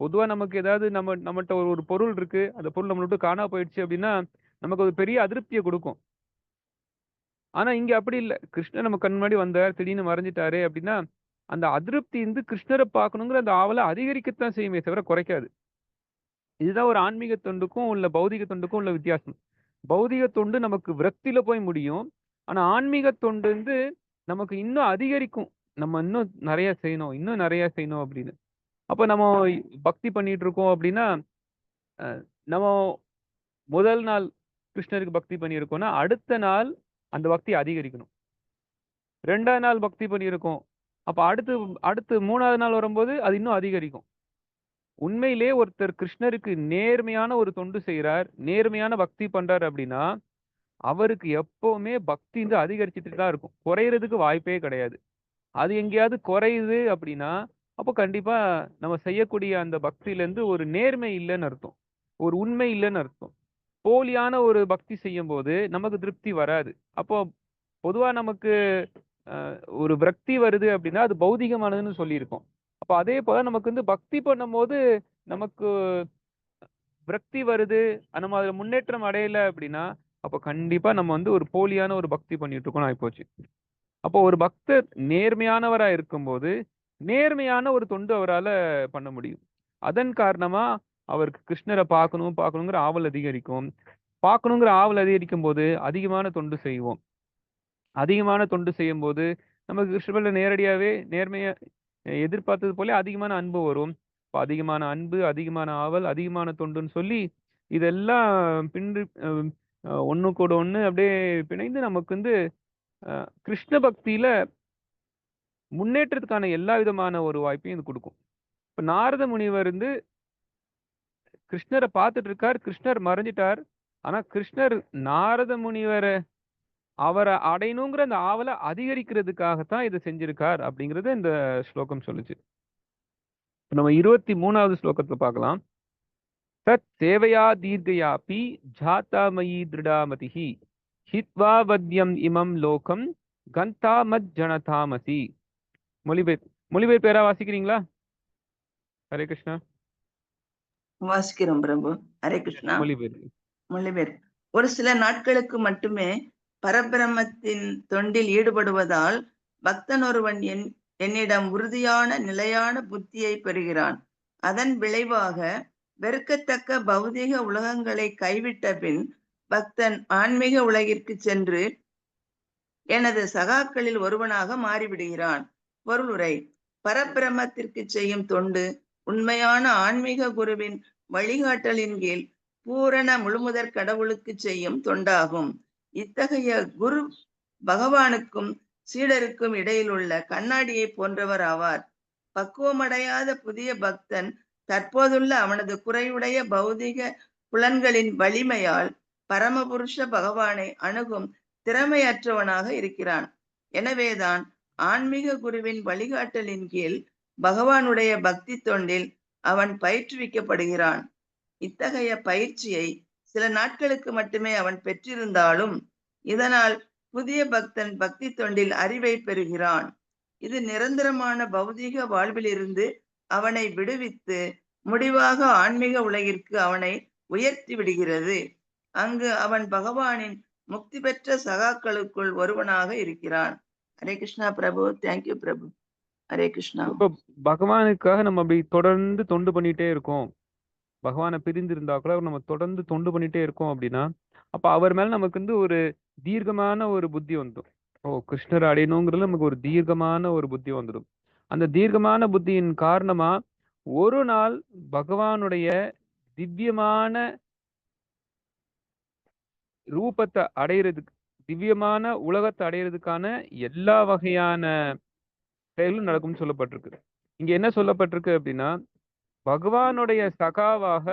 பொதுவா நமக்கு ஏதாவது நம்மட்ட ஒரு ஒரு பொருள் இருக்கு. அந்த பொருள் நம்மள விட்டு காணாம போயிடுச்சு அப்டின்னா, நமக்கு ஒரு பெரிய அதிருப்திய குடுக்கும். ஆனா இங்க அப்படி இல்ல. கிருஷ்ணர் நம்ம கண் முன்னாடி வந்தார். திடீர்னு மறைஞ்சிட்டாரே அப்டின்னா, அந்த அதிருப்தி வந்து கிருஷ்ணர பார்க்கணுங்கிற அந்த ஆவல அதிகரிக்கத்தான் செய்யுமே தவிர குறைக்காது. இதுதான் ஒரு ஆன்மீக தொண்டுக்கும், உள்ள பௌதீக தொண்டுக்கும் உள்ள வித்தியாசம். பௌதீக தொண்டு நமக்கு விரக்தியில போய் முடியும். ஆனா ஆன்மீக தொண்டு வந்து நமக்கு இன்னும் அதிகரிக்கும். நம்ம இன்னும் நெறைய செய்யணும், இன்னும் நெறைய செய்யணும் அப்படின்னு. அப்ப நம்ம பக்தி பண்ணிட்டு இருக்கோம் அப்படின்னா, அ நம்ம முதல் நாள் கிருஷ்ணருக்கு பக்தி பண்ணியிருக்கோம்னா, அடுத்த நாள் அந்த பக்தி அதிகரிக்கணும். 2வது நாள் பக்தி பண்ணியிருக்கோம். அப்ப அடுத்து அடுத்து 3வது நாள் வரும்போது அது இன்னும் அதிகரிக்கும். உண்மையிலே ஒருத்தர் கிருஷ்ணருக்கு நேர்மையான ஒரு தொண்டு செய்றார், நேர்மையான பக்தி பண்றார் அப்படின்னா, அவருக்கு எப்பவுமே பக்தி வந்து அதிகரிச்சுட்டு தான் இருக்கும். குறையறதுக்கு வாய்ப்பே கிடையாது. அது எங்கேயாவது குறையுது அப்படின்னா, அப்போ கண்டிப்பா நம்ம செய்யக்கூடிய அந்த பக்தியிலேருந்து ஒரு நேர்மை இல்லன்னு அர்த்தம். ஒரு உண்மை இல்லன்னு அர்த்தம். போலியான ஒரு பக்தி செய்யும்போது நமக்கு திருப்தி வராது. அப்போ பொதுவா நமக்கு அ ஒரு விரக்தி வருது அப்படின்னா, அது பௌதிகமானதுன்னு சொல்லியிருக்கோம். அப்ப அதே போல நமக்கு வந்து பக்தி பண்ணும்போது நமக்கு விரக்தி வருது, நம்ம அதுல முன்னேற்றம் அடையல அப்படின்னா, அப்ப கண்டிப்பா நம்ம வந்து ஒரு போலியான ஒரு பக்தி பண்ணிட்டு இருக்கோம்னு ஆயிப்போச்சு. அப்போ ஒரு பக்தர் நேர்மையானவரா இருக்கும்போது, நேர்மையான ஒரு தொண்டு அவரால பண்ண முடியும். அதன் காரணமா அவருக்கு கிருஷ்ணர பார்க்கணுங்கிற ஆவல் அதிகரிக்கும். பார்க்கணுங்கிற ஆவல் அதிகரிக்கும்போது, அதிகமான தொண்டு செய்வோம். அதிகமான தொண்டு செய்யும்போது, நமக்கு கிருஷ்ணர் மேல நேரடியாவே நேர்மையா எதிர்பார்த்தது போல அதிகமான அன்பு வரும். இப்ப அதிகமான அன்பு, அதிகமான ஆவல், அதிகமான தொண்டுன்னு சொல்லி, இதெல்லாம் பின்று ஒண்ணுக்கூட ஒண்ணு அப்படியே பிணைந்து நமக்கு வந்து அ கிருஷ்ண பக்தியில முன்னேற்றத்துக்கான எல்லா விதமான ஒரு வாய்ப்பையும் இது குடுக்கும். இப்ப நாரத முனிவர் வந்து கிருஷ்ணர பார்த்துட்டு இருக்கார். கிருஷ்ணர் மறைஞ்சிட்டார். ஆனா கிருஷ்ணர் நாரத முனிவரை அவரை அடையணுங்கிற அந்த ஆவலை அதிகரிக்கிறதுக்காகத்தான் இதை செஞ்சிருக்கார் அப்படிங்கறது இந்த ஸ்லோகம் சொல்லுச்சு. இப்ப நம்ம 23வது ஸ்லோகத்துல பார்க்கலாம். தத் சேவையா தீர்க்கயாபி ஜாத்தாமயி திருடாமதிஹி ஹித்வா வத்யம் இமம் லோகம் கந்தா மத் ஜனதாமசி. மொழிபெயர்ப்பு பேரா வாசிக்கிறீங்களா? ஹரே கிருஷ்ணா. வாசிக்கிறோம் பிரபு. ஹரே கிருஷ்ணா. மொழிபெயர்ப்பு. மொழிபெயர்ப்பு. ஒரு சில நாட்களுக்கு மட்டுமே பரபிரமத்தின் தொண்டில் ஈடுபடுவதால் பக்தன் ஒருவன் என்னிடம் உறுதியான நிலையான புத்தியை பெறுகிறான். அதன் விளைவாக வெறுக்கத்தக்க பௌதிக உலகங்களை கைவிட்ட பின் பக்தன் ஆன்மீக உலகிற்கு சென்று எனது சகாக்களில் ஒருவனாக மாறிவிடுகிறான். பொருளுரை: பரபிரமத்திற்கு செய்யும் தொண்டு உண்மையான ஆன்மீக குருவின் வழிகாட்டலின் கீழ் பூரண முழுமுதற் கடவுளுக்கு செய்யும் தொண்டாகும். இத்தகைய குரு பகவானுக்கும் சீடருக்கும் இடையில் உள்ள கண்ணாடியை போன்றவர் ஆவார். பக்குவமடையாத புதிய பக்தன் தற்போதுள்ள அவனது குறைவுடைய பௌதிக புலன்களின் வலிமையால் பரமபுருஷ பகவானை அணுகும் திறமையற்றவனாக இருக்கிறான். எனவேதான் ஆன்மீக குருவின் வழிகாட்டலின் கீழ் பகவானுடைய பக்தி தொண்டில் அவன் பயிற்றுவிக்கப்படுகிறான். இத்தகைய பயிற்சியை சில நாட்களுக்கு மட்டுமே அவன் பெற்றிருந்தாலும் இதனால் புதிய பக்தன் பக்தி தொண்டில் அறிவை பெறுகிறான். இது நிரந்தரமான பௌதீக வாழ்விலிருந்து அவனை விடுவித்து முடிவாக ஆன்மீக உலகிற்கு அவனை உயர்த்தி விடுகிறது. அங்கு அவன் பகவானின் முக்தி பெற்ற சகாக்களுக்குள் ஒருவனாக இருக்கிறான். ஹரே கிருஷ்ணா பிரபு. தேங்க்யூ பிரபு. ஹரே கிருஷ்ணா. இப்ப பகவானுக்காக நம்ம அப்படி தொடர்ந்து தொண்டு பண்ணிட்டே இருக்கோம், பகவானை பிரிந்து இருந்தா கூட நம்ம தொடர்ந்து தொண்டு பண்ணிட்டே இருக்கோம் அப்படின்னா, அப்ப அவர் மேல நமக்கு வந்து ஒரு தீர்க்கமான ஒரு புத்தி வந்துடும். கிருஷ்ணர் அடையணுங்கிறது நமக்கு ஒரு தீர்க்கமான ஒரு புத்தி வந்துடும். அந்த தீர்க்கமான புத்தியின் காரணமா ஒரு நாள் பகவானுடைய திவ்யமான ரூபத்தை அடையிறதுக்கு, திவ்யமான உலகத்தை அடையிறதுக்கான எல்லா வகையான செயலும் நடக்கும்னு சொல்லப்பட்டிருக்கு. இங்க என்ன சொல்லப்பட்டிருக்கு அப்படின்னா, பகவானுடைய சகாவாக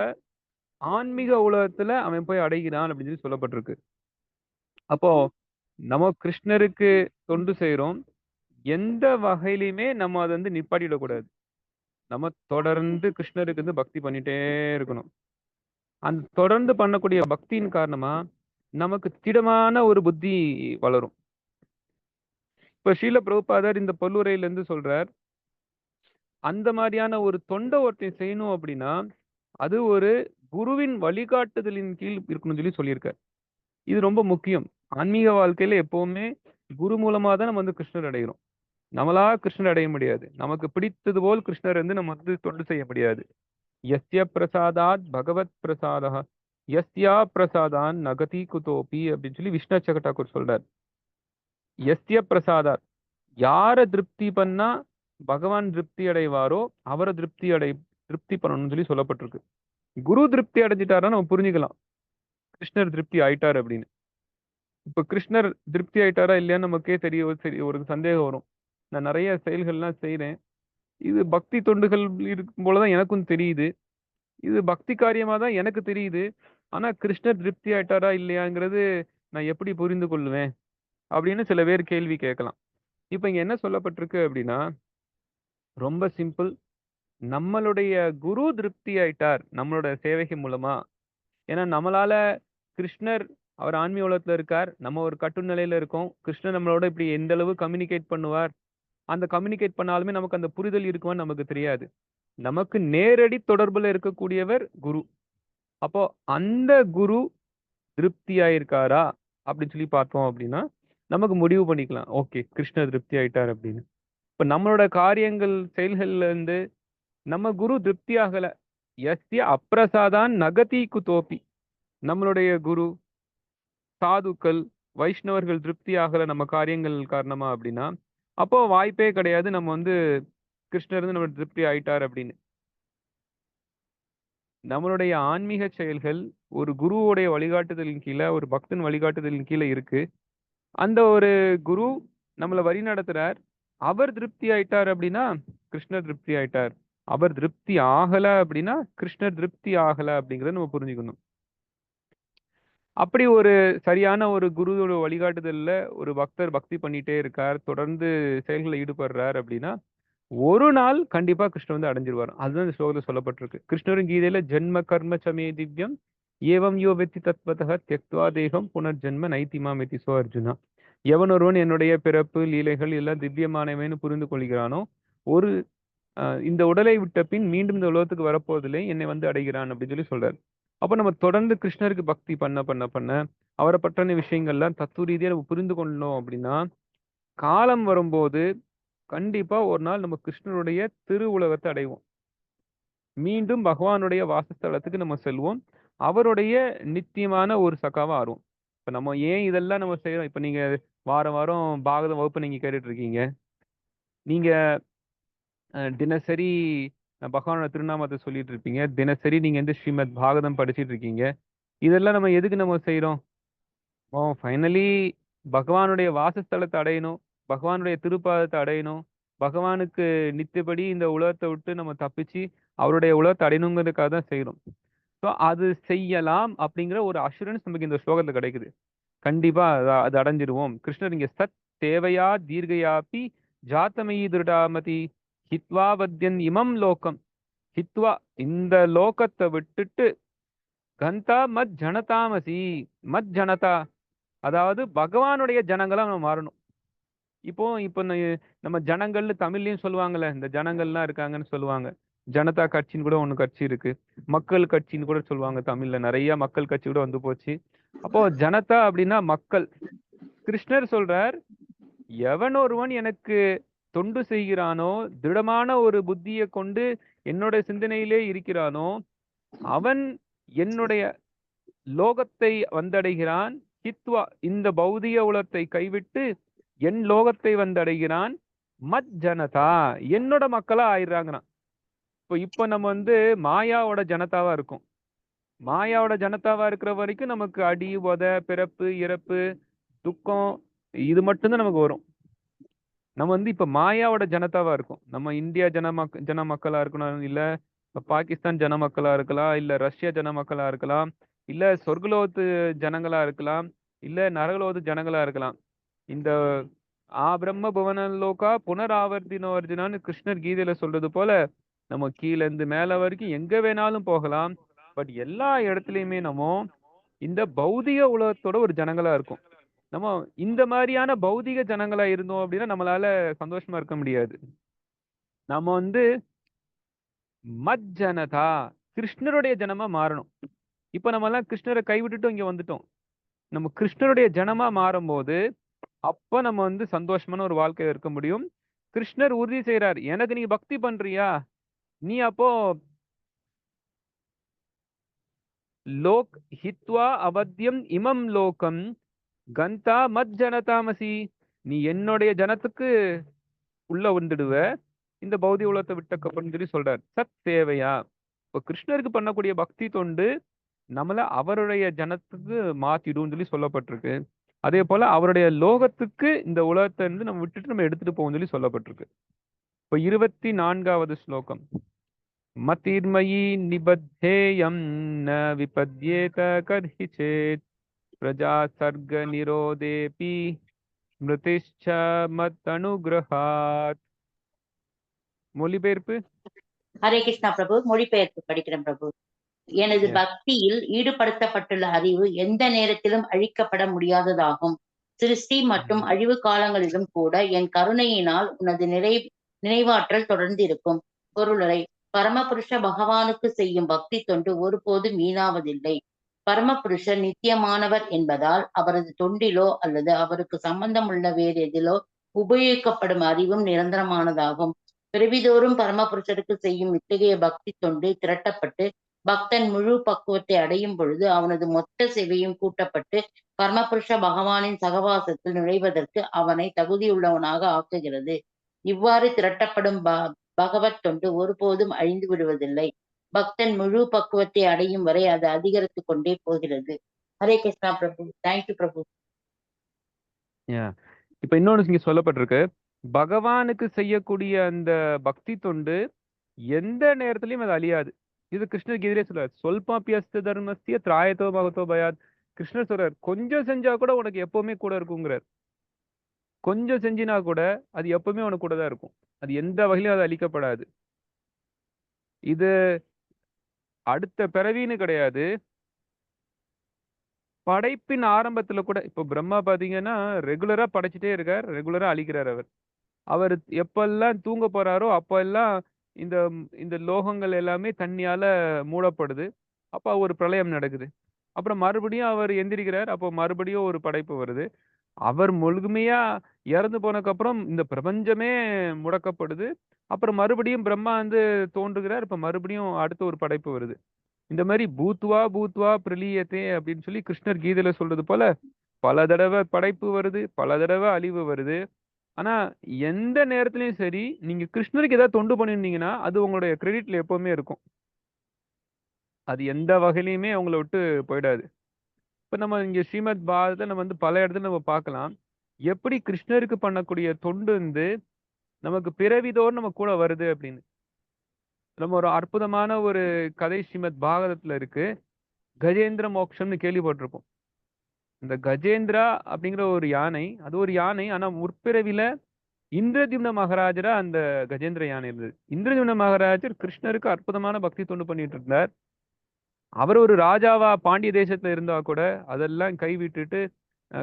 ஆன்மீக உலகத்துல அவன் போய் அடைகிறான் அப்படின்னு சொல்லி சொல்லப்பட்டிருக்கு. அப்போ நம்ம கிருஷ்ணருக்கு தொண்டு செய்யறோம், எந்த வகையிலுமே நம்ம அதை வந்து நிப்பாட்டிடக்கூடாது. நம்ம தொடர்ந்து கிருஷ்ணருக்கு வந்து பக்தி பண்ணிட்டே இருக்கணும். அந்த தொடர்ந்து பண்ணக்கூடிய பக்தியின் காரணமா நமக்கு திடமான ஒரு புத்தி வளரும். இப்ப ஸ்ரீல பிரபுபாதர் இந்த பல்லுரையில இருந்து சொல்றார், அந்த மாதிரியான ஒரு தொண்டை ஒருத்தன் செய்யணும் அப்படின்னா அது ஒரு குருவின் வழிகாட்டுதலின் கீழ் இருக்கணும்னு சொல்லியிருக்கார். இது ரொம்ப முக்கியம். ஆன்மீக வாழ்க்கையில எப்பவுமே குரு மூலமா தான் நம்ம வந்து கிருஷ்ணர் அடைகிறோம். நம்மளா கிருஷ்ணர் அடைய முடியாது. நமக்கு பிடித்தது போல் கிருஷ்ணர் வந்து நம்ம வந்து தொண்டு செய்ய முடியாது. யஸ்ய பிரசாதாத் பகவத் பிரசாதா யஸ்யா பிரசாதான் நகதி குதோபி அப்படின்னு சொல்லி விஷ்ணு சகட்டாக்கூர் சொல்றார். யஸ்ய பிரசாதாத், யார திருப்தி பண்ணா பகவான் திருப்தி அடைவாரோ அவரை திருப்தி பண்ணணும்னு சொல்லி சொல்லப்பட்டிருக்கு. குரு திருப்தி அடைஞ்சிட்டாரா நம்ம புரிஞ்சுக்கலாம் கிருஷ்ணர் திருப்தி ஆயிட்டார் அப்படின்னு. இப்ப கிருஷ்ணர் திருப்தி ஆயிட்டாரா இல்லையான்னு நமக்கே சரி ஒரு சந்தேகம் வரும். நான் நிறைய செயல்கள்லாம் செய்யறேன், இது பக்தி தொண்டுகள் இருக்கும் போலதான் எனக்கும் தெரியுது, இது பக்தி காரியமா தான் எனக்கு தெரியுது, ஆனா கிருஷ்ணர் திருப்தி ஆயிட்டாரா இல்லையாங்கிறது நான் எப்படி புரிந்து கொள்ளுவேன் அப்படின்னு சில பேர் கேள்வி கேட்கலாம். இப்ப இங்க என்ன சொல்லப்பட்டிருக்கு அப்படின்னா ரொம்ப சிம்பிள். நம்மளுடைய குரு திருப்தி ஆயிட்டார் நம்மளோட சேவைக்கு மூலமா. ஏன்னா நம்மளால கிருஷ்ணர் அவர் ஆன்மீக உலகத்துல இருக்கார், நம்ம ஒரு கட்டுநிலையில இருக்கோம். கிருஷ்ணர் நம்மளோட இப்படி எந்த அளவு கம்யூனிகேட் பண்ணுவார், அந்த கம்யூனிகேட் பண்ணாலுமே நமக்கு அந்த புரிதல் இருக்குமான்னு நமக்கு தெரியாது. நமக்கு நேரடி தொடர்புல இருக்கக்கூடியவர் குரு. அப்போ அந்த குரு திருப்தி ஆயிருக்காரா அப்படின்னு சொல்லி பார்த்தோம் அப்படின்னா நமக்கு முடிவு பண்ணிக்கலாம், ஓகே கிருஷ்ணர் திருப்தி ஆயிட்டார் அப்படின்னு. இப்ப நம்மளோட காரியங்கள் செயல்கள்ல இருந்து நம்ம குரு திருப்தி ஆகல, யஸ்ய அப்பிரசாதான் நகதி குதோபி, நம்மளுடைய குரு சாதுக்கள் வைஷ்ணவர்கள் திருப்தி ஆகல நம்ம காரியங்கள் காரணமா அப்படின்னா அப்போ வாய்ப்பே கிடையாது நம்ம வந்து கிருஷ்ணர் வந்து நம்ம திருப்தி ஆயிட்டார் அப்படின்னு. நம்மளுடைய ஆன்மீக செயல்கள் ஒரு குருவோடைய வழிகாட்டுதலின் கீழே, ஒரு பக்தன் வழிகாட்டுதலின் கீழே இருக்கு. அந்த ஒரு குரு நம்மளை வழி நடத்துறார், அவர் திருப்தி ஆயிட்டார் அப்படின்னா கிருஷ்ணர் திருப்தி ஆயிட்டார், அவர் திருப்தி ஆகல அப்படின்னா கிருஷ்ணர் திருப்தி ஆகல அப்படிங்கறத நம்ம புரிஞ்சுக்கணும். அப்படி ஒரு சரியான ஒரு குருவோட வழிகாட்டுதல்ல ஒரு பக்தர் பக்தி பண்ணிட்டே இருக்கார், தொடர்ந்து செயல்களில் ஈடுபடுறார் அப்படின்னா ஒரு நாள் கண்டிப்பா கிருஷ்ணர் வந்து அடைஞ்சிருவார். அதுதான் இந்த ஸ்லோகத்துல சொல்லப்பட்டிருக்கு. கிருஷ்ணரும் கீதையில ஜென்ம கர்ம சமே திவ்யம் ஏவம் யோ வெத்தி தத்வதः தியக்த்வா தேகம் புனர்ஜென்ம நைதி மாம் இதி சோ அர்ஜுனா. எவன் ஒருவன் என்னுடைய பிறப்பு லீலைகள் எல்லாம் திவ்யமானவைன்னு புரிந்து கொள்கிறானோ ஒரு இந்த உடலை விட்ட பின் மீண்டும் இந்த உலகத்துக்கு வரப்போவதில்லை, என்னை வந்து அடைகிறான் அப்படின்னு சொல்லி சொல்றாரு. அப்ப நம்ம தொடர்ந்து கிருஷ்ணருக்கு பக்தி பண்ண பண்ண பண்ண அவரை பற்றின விஷயங்கள்லாம் தத்துவ ரீதியா நம்ம புரிந்து கொண்டோம் அப்படின்னா காலம் வரும்போது கண்டிப்பா ஒரு நாள் நம்ம கிருஷ்ணருடைய திரு உலகத்தை அடைவோம். மீண்டும் பகவானுடைய வாசஸ்தலத்துக்கு நம்ம செல்வோம். அவருடைய நித்தியமான ஒரு சகாவா ஆறுவோம். இப்ப நம்ம ஏன் இதெல்லாம் நம்ம செய்யறோம்? இப்ப நீங்க வாரம் வாரம் பாகவதம் வகுப்பு நீங்க கேட்டுட்டு இருக்கீங்க. நீங்க தினசரி பகவானோட திருநாமத்தை சொல்லிட்டு இருப்பீங்க. தினசரி நீங்க வந்து ஸ்ரீமத் பாகவதம் படிச்சிட்டு இருக்கீங்க. இதெல்லாம் நம்ம எதுக்கு நம்ம செய்றோம்? ஃபைனலி பகவானுடைய வாசஸ்தலத்தை அடையணும், பகவானுடைய திருப்பாதத்தை அடையணும், பகவானுக்கு நித்தியபடி இந்த உலகத்தை விட்டு நம்ம தப்பிச்சு அவருடைய உலகத்தை அடையணுங்கிறதுக்காக தான் செய்யறோம். ஸோ அது செய்யலாம் அப்படிங்கிற ஒரு அஷூரன்ஸ் நமக்கு இந்த ஸ்லோகத்துல கிடைக்குது. கண்டிப்பா அது அடைஞ்சிருவோம். கிருஷ்ணர் இங்க சத் தேவையா தீர்கையாப்பி ஜாத்தமயி திருடாமதி ஹித்வா வத்யன் இமம் லோகம். ஹித்வா இந்த லோகத்தை விட்டுட்டு கந்தா மத் ஜனதாமசி. மத் ஜனதா அதாவது பகவானுடைய ஜனங்களா நம்ம மாறணும். இப்போ நம்ம ஜனங்கள்னு தமிழ்லயும் சொல்லுவாங்கல்ல, இந்த ஜனங்கள்லாம் இருக்காங்கன்னு சொல்லுவாங்க. ஜனதா கட்சின்னு கூட ஒண்ணு கட்சி இருக்கு. மக்கள் கட்சின்னு கூட சொல்லுவாங்க தமிழ்ல. நிறைய மக்கள் கட்சி கூட வந்து போச்சு. அப்போ ஜனதா அப்படின்னா மக்கள். கிருஷ்ணர் சொல்றார், எவன் ஒருவன் எனக்கு தொண்டு செய்கிறானோ, திடமான ஒரு புத்தியை கொண்டு என்னோட சிந்தனையிலே இருக்கிறானோ, அவன் என்னுடைய லோகத்தை வந்தடைகிறான். ஹித்வா இந்த பௌதிக உலகத்தை கைவிட்டு என் லோகத்தை வந்தடைகிறான். மத் ஜனதா என்னோட மக்களா ஆயிடுறாங்கண்ணா. இப்போ நம்ம வந்து மாயாவோட ஜனதாவா இருக்கும். மாயாவோட ஜனதாவா இருக்கிற வரைக்கும் நமக்கு அடி உத பிறப்பு இறப்பு துக்கம் இது மட்டும்தான் நமக்கு வரும். நம்ம வந்து இப்ப மாயாவோட ஜனதாவா இருக்கும். நம்ம இந்தியா ஜன மக்களா இருக்கணும், இல்ல பாகிஸ்தான் ஜன மக்களா இருக்கலாம், இல்ல ரஷ்யா ஜன மக்களா இருக்கலாம், இல்ல சொர்க்கலோகத்து ஜனங்களா இருக்கலாம், இல்ல நரகலோகத்து ஜனங்களா இருக்கலாம். இந்த பிரம்ம புவன லோகா புனராவர்த்தினோ அர்ஜுனான்னு கிருஷ்ணர் கீதையில சொல்றது போல நம்ம கீழ இருந்து மேல வரைக்கும் எங்க வேணாலும் போகலாம். பட் எல்லா இடத்துலயுமே நம்ம இந்த பௌதிக உலகத்தோட ஒரு ஜனங்களா இருக்கும். நம்ம இந்த மாதிரியான பௌதிக ஜனங்களா இருந்தோம் அப்படின்னா நம்மளால சந்தோஷமா இருக்க முடியாது. நம்ம வந்து மத் ஜனதா கிருஷ்ணருடைய ஜனமா மாறணும். இப்ப நம்ம எல்லாம் கிருஷ்ணரை கைவிட்டுட்டு இங்க வந்துட்டோம். நம்ம கிருஷ்ணருடைய ஜனமா மாறும்போது அப்ப நம்ம வந்து சந்தோஷமான ஒரு வாழ்க்கையில இருக்க முடியும். கிருஷ்ணர் உறுதி செய்யறார், எனக்கு நீ பக்தி பண்றியா, நீ அப்போ லோக் ஹித்வா அவத்யம் இமம் லோகம் கந்தா மத் ஜனதாமசி. நீ என்னுடைய ஜனத்துக்கு உள்ள வந்துடுவ, இந்த பௌதிக உலகத்தை விட்டக்கப்புறம் சொல்லி சொல்றார். சத் சேவையா இப்போ கிருஷ்ணருக்கு பண்ணக்கூடிய பக்தி தொண்டு நம்மள அவருடைய ஜனத்துக்கு மாத்திடும் சொல்லி சொல்லப்பட்டிருக்கு. அதே போல அவருடைய லோகத்துக்கு இந்த உலகத்தை இருந்து நம்ம விட்டுட்டு நம்ம எடுத்துட்டு போவோம் சொல்லி சொல்லப்பட்டிருக்கு. இப்போ 24வது ஸ்லோகம். மதிர்மயி நிபத்தேயம் ந விபத்யேத கர்ஹி சேத் பிரஜா சர்க நிரோதேபி மிருதிஷ்ச மத் அனுகிரஹாத். மொழிபெயர்ப்பு. ஹரே கிருஷ்ணா பிரபு. மொழிபெயர்ப்பு படிக்கிறேன் பிரபு. எனது பக்தியில் ஈடுபடுத்தப்பட்டுள்ள அறிவு எந்த நேரத்திலும் அழிக்கப்பட முடியாததாகும். சிருஷ்டி மற்றும் அழிவு காலங்களிலும் கூட என் கருணையினால் உனது நினைவாற்றல் தொடர்ந்து இருக்கும். பொருளுரை. பரமபுருஷ பகவானுக்கு செய்யும் பக்தி தொண்டு ஒருபோதும் வீணாவதில்லை. பரமபுருஷர் நித்தியமானவர் என்பதால் அவரது தொண்டிலோ அல்லது அவருக்கு சம்பந்தம் உள்ள வேறு எதிலோ உபயோகிக்கப்படும் அறிவும் நிரந்தரமானதாகும். பிறவிதோறும் பரமபுருஷருக்கு செய்யும் இத்தகைய பக்தி தொண்டு திரட்டப்பட்டு பக்தன் முழு பக்குவத்தை அடையும் பொழுது அவனது மொத்த சேவையும் கூட்டப்பட்டு பரமபுருஷ பகவானின் சகவாசத்தில் நுழைவதற்கு அவனை தகுதியுள்ளவனாக ஆக்குகிறது. இவ்வாறு திரட்டப்படும் பகவத் தொண்டு ஒருபோதும் அழிந்து விடுவதில்லை. பக்தன் முழு பக்குவத்தை அடையும் வரை அது அதிகரித்து கொண்டே போகிறது. ஹரே கிருஷ்ணா பிரபு. தேங்க்யூ பிரபு. இப்ப இன்னொன்னு இங்க சொல்லப்பட்டிருக்கு, பகவானுக்கு செய்யக்கூடிய அந்த பக்தி தொண்டு எந்த நேரத்திலையும் அது அழியாது. இது கிருஷ்ணர் கீதையிலே சொல்றார், சொல்பாபியஸ்த தர்மஸ்ய திராயத்தோ பகவதோ பயாத். கிருஷ்ணர் சொல்றார், கொஞ்சம் செஞ்சா கூட உனக்கு எப்பவுமே கூட இருக்குங்கிறார். கொஞ்சம் செஞ்சினா கூட அது எப்பவுமே உனக்கு கூட தான் இருக்கும். அது எந்த வகையிலும் அது அழிக்கப்படாது. இது அடுத்த பிறவின்னு கிடையாது. படைப்பின் ஆரம்பத்துல கூட இப்போ பிரம்மா பாத்தீங்கன்னா, ரெகுலரா படைச்சுட்டே இருக்கார். ரெகுலரா அழிக்கிறார் அவர். அவர் எப்பல்லாம் தூங்க போறாரோ, அப்பல்லாம் இந்த இந்த லோகங்கள் எல்லாமே தண்ணியால மூடப்படுது. அப்ப ஒரு பிரளயம் நடக்குது. அப்புறம் மறுபடியும் அவர் எந்திரிக்கிறார். அப்போ மறுபடியும் ஒரு படைப்பு வருது. அவர் முழுமையா இறந்து போனதுக்கப்புறம் இந்த பிரபஞ்சமே முடக்கப்படுது. அப்புறம் மறுபடியும் பிரம்மா வந்து தோன்றுகிறார். இப்ப மறுபடியும் அடுத்த ஒரு படைப்பு வருது. இந்த மாரி பூத்வா பூத்வா பிரலீயத்தே அப்படின்னு சொல்லி கிருஷ்ணர் கீதையில சொல்றது போல, பல தடவ படைப்பு வருது, பல தடவ அழிவு வருது. ஆனா, எந்த நேரத்திலயும் சரி, நீங்க கிருஷ்ணருக்கு ஏதாவது தொண்டு பண்ணியிருந்தீங்கன்னா, அது உங்களுடைய கிரெடிட்ல எப்பவுமே இருக்கும். அது எந்த வகையிலயுமே உங்கள விட்டு போயிடாது. இப்ப நம்ம இங்க ஸ்ரீமத் பாரதத்துல நம்ம வந்து பல இடத்துல நம்ம பார்க்கலாம். எப்படி கிருஷ்ணருக்கு பண்ணக்கூடிய தொண்டு வந்து, நமக்கு பிறவிதோறும் நம்ம கூட வருது அப்படின்னு. நம்ம ஒரு அற்புதமான ஒரு கதை ஸ்ரீமத் பாகவதத்துல இருக்கு. கஜேந்திர மோக்ஷம்னு கேள்விப்பட்டிருப்போம். இந்த கஜேந்திரா அப்படிங்கிற ஒரு யானை, அது ஒரு யானை. ஆனா முற்பிறவில இந்திரத்யும்ன மகாராஜரா அந்த கஜேந்திர யானை இருந்தது. இந்திரத்யும்ன மகாராஜர் கிருஷ்ணருக்கு அற்புதமான பக்தி தொண்டு பண்ணிட்டு இருந்தார். அவர் ஒரு ராஜாவா பாண்டிய தேசத்துல இருந்தா கூட, அதெல்லாம் கைவிட்டுட்டு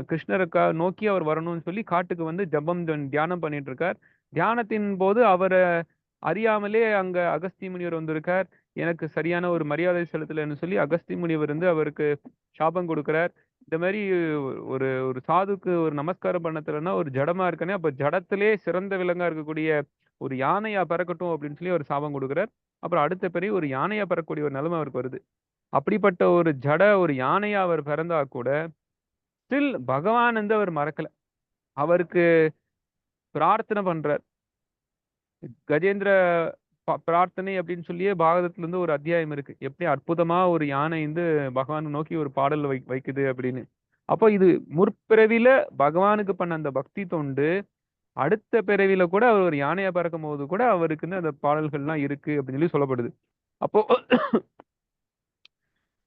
கிருஷ்ணரை நோக்கி அவர் வரணும்னு சொல்லி காட்டுக்கு வந்து ஜபம் தியானம் பண்ணிட்டு இருக்கார். தியானத்தின் போது அவர அறியாமலே அங்க அகஸ்திய முனிவர் வந்திருக்கார். எனக்கு சரியான ஒரு மரியாதை செலுத்தலன்னு சொல்லி அகஸ்திய முனிவர் வந்து அவருக்கு சாபம் கொடுக்கிறார். இந்த மாரி ஒரு ஒரு சாதுக்கு ஒரு நமஸ்காரம் பண்ண தெரியலன்னா ஒரு ஜடமா இருக்கனே, அப்ப ஜடத்திலே சிறந்த விலங்கா இருக்கக்கூடிய ஒரு யானையா பிறக்கட்டும் அப்படின்னு சொல்லி அவர் சாபம் கொடுக்கிறார். அப்புறம் அடுத்த பிறவி ஒரு யானையா பிறக்கக்கூடிய ஒரு நிலைமை அவருக்கு வருது. அப்படிப்பட்ட ஒரு ஒரு யானையா அவர் பிறந்தா கூட, ஸ்டில் பகவான் வந்து அவர் மறக்கல. அவருக்கு பிரார்த்தனை பண்றார். கஜேந்திர பிரார்த்தனை அப்படின்னு சொல்லியே பாகவதத்துல இருந்து ஒரு அத்தியாயம் இருக்கு. எப்படி அற்புதமா ஒரு யானை வந்து பகவானை நோக்கி ஒரு பாடல் வைக்குது அப்படின்னு. அப்போ இது முற்பிறவில பகவானுக்கு பண்ண அந்த பக்தி தொண்டு, அடுத்த பிறவில கூட அவர் ஒரு யானையா பிறக்கும்போது கூட அவருக்குன்னு அந்த பாடல்கள்லாம் இருக்கு அப்படின்னு சொல்லி சொல்லப்படுது. அப்போ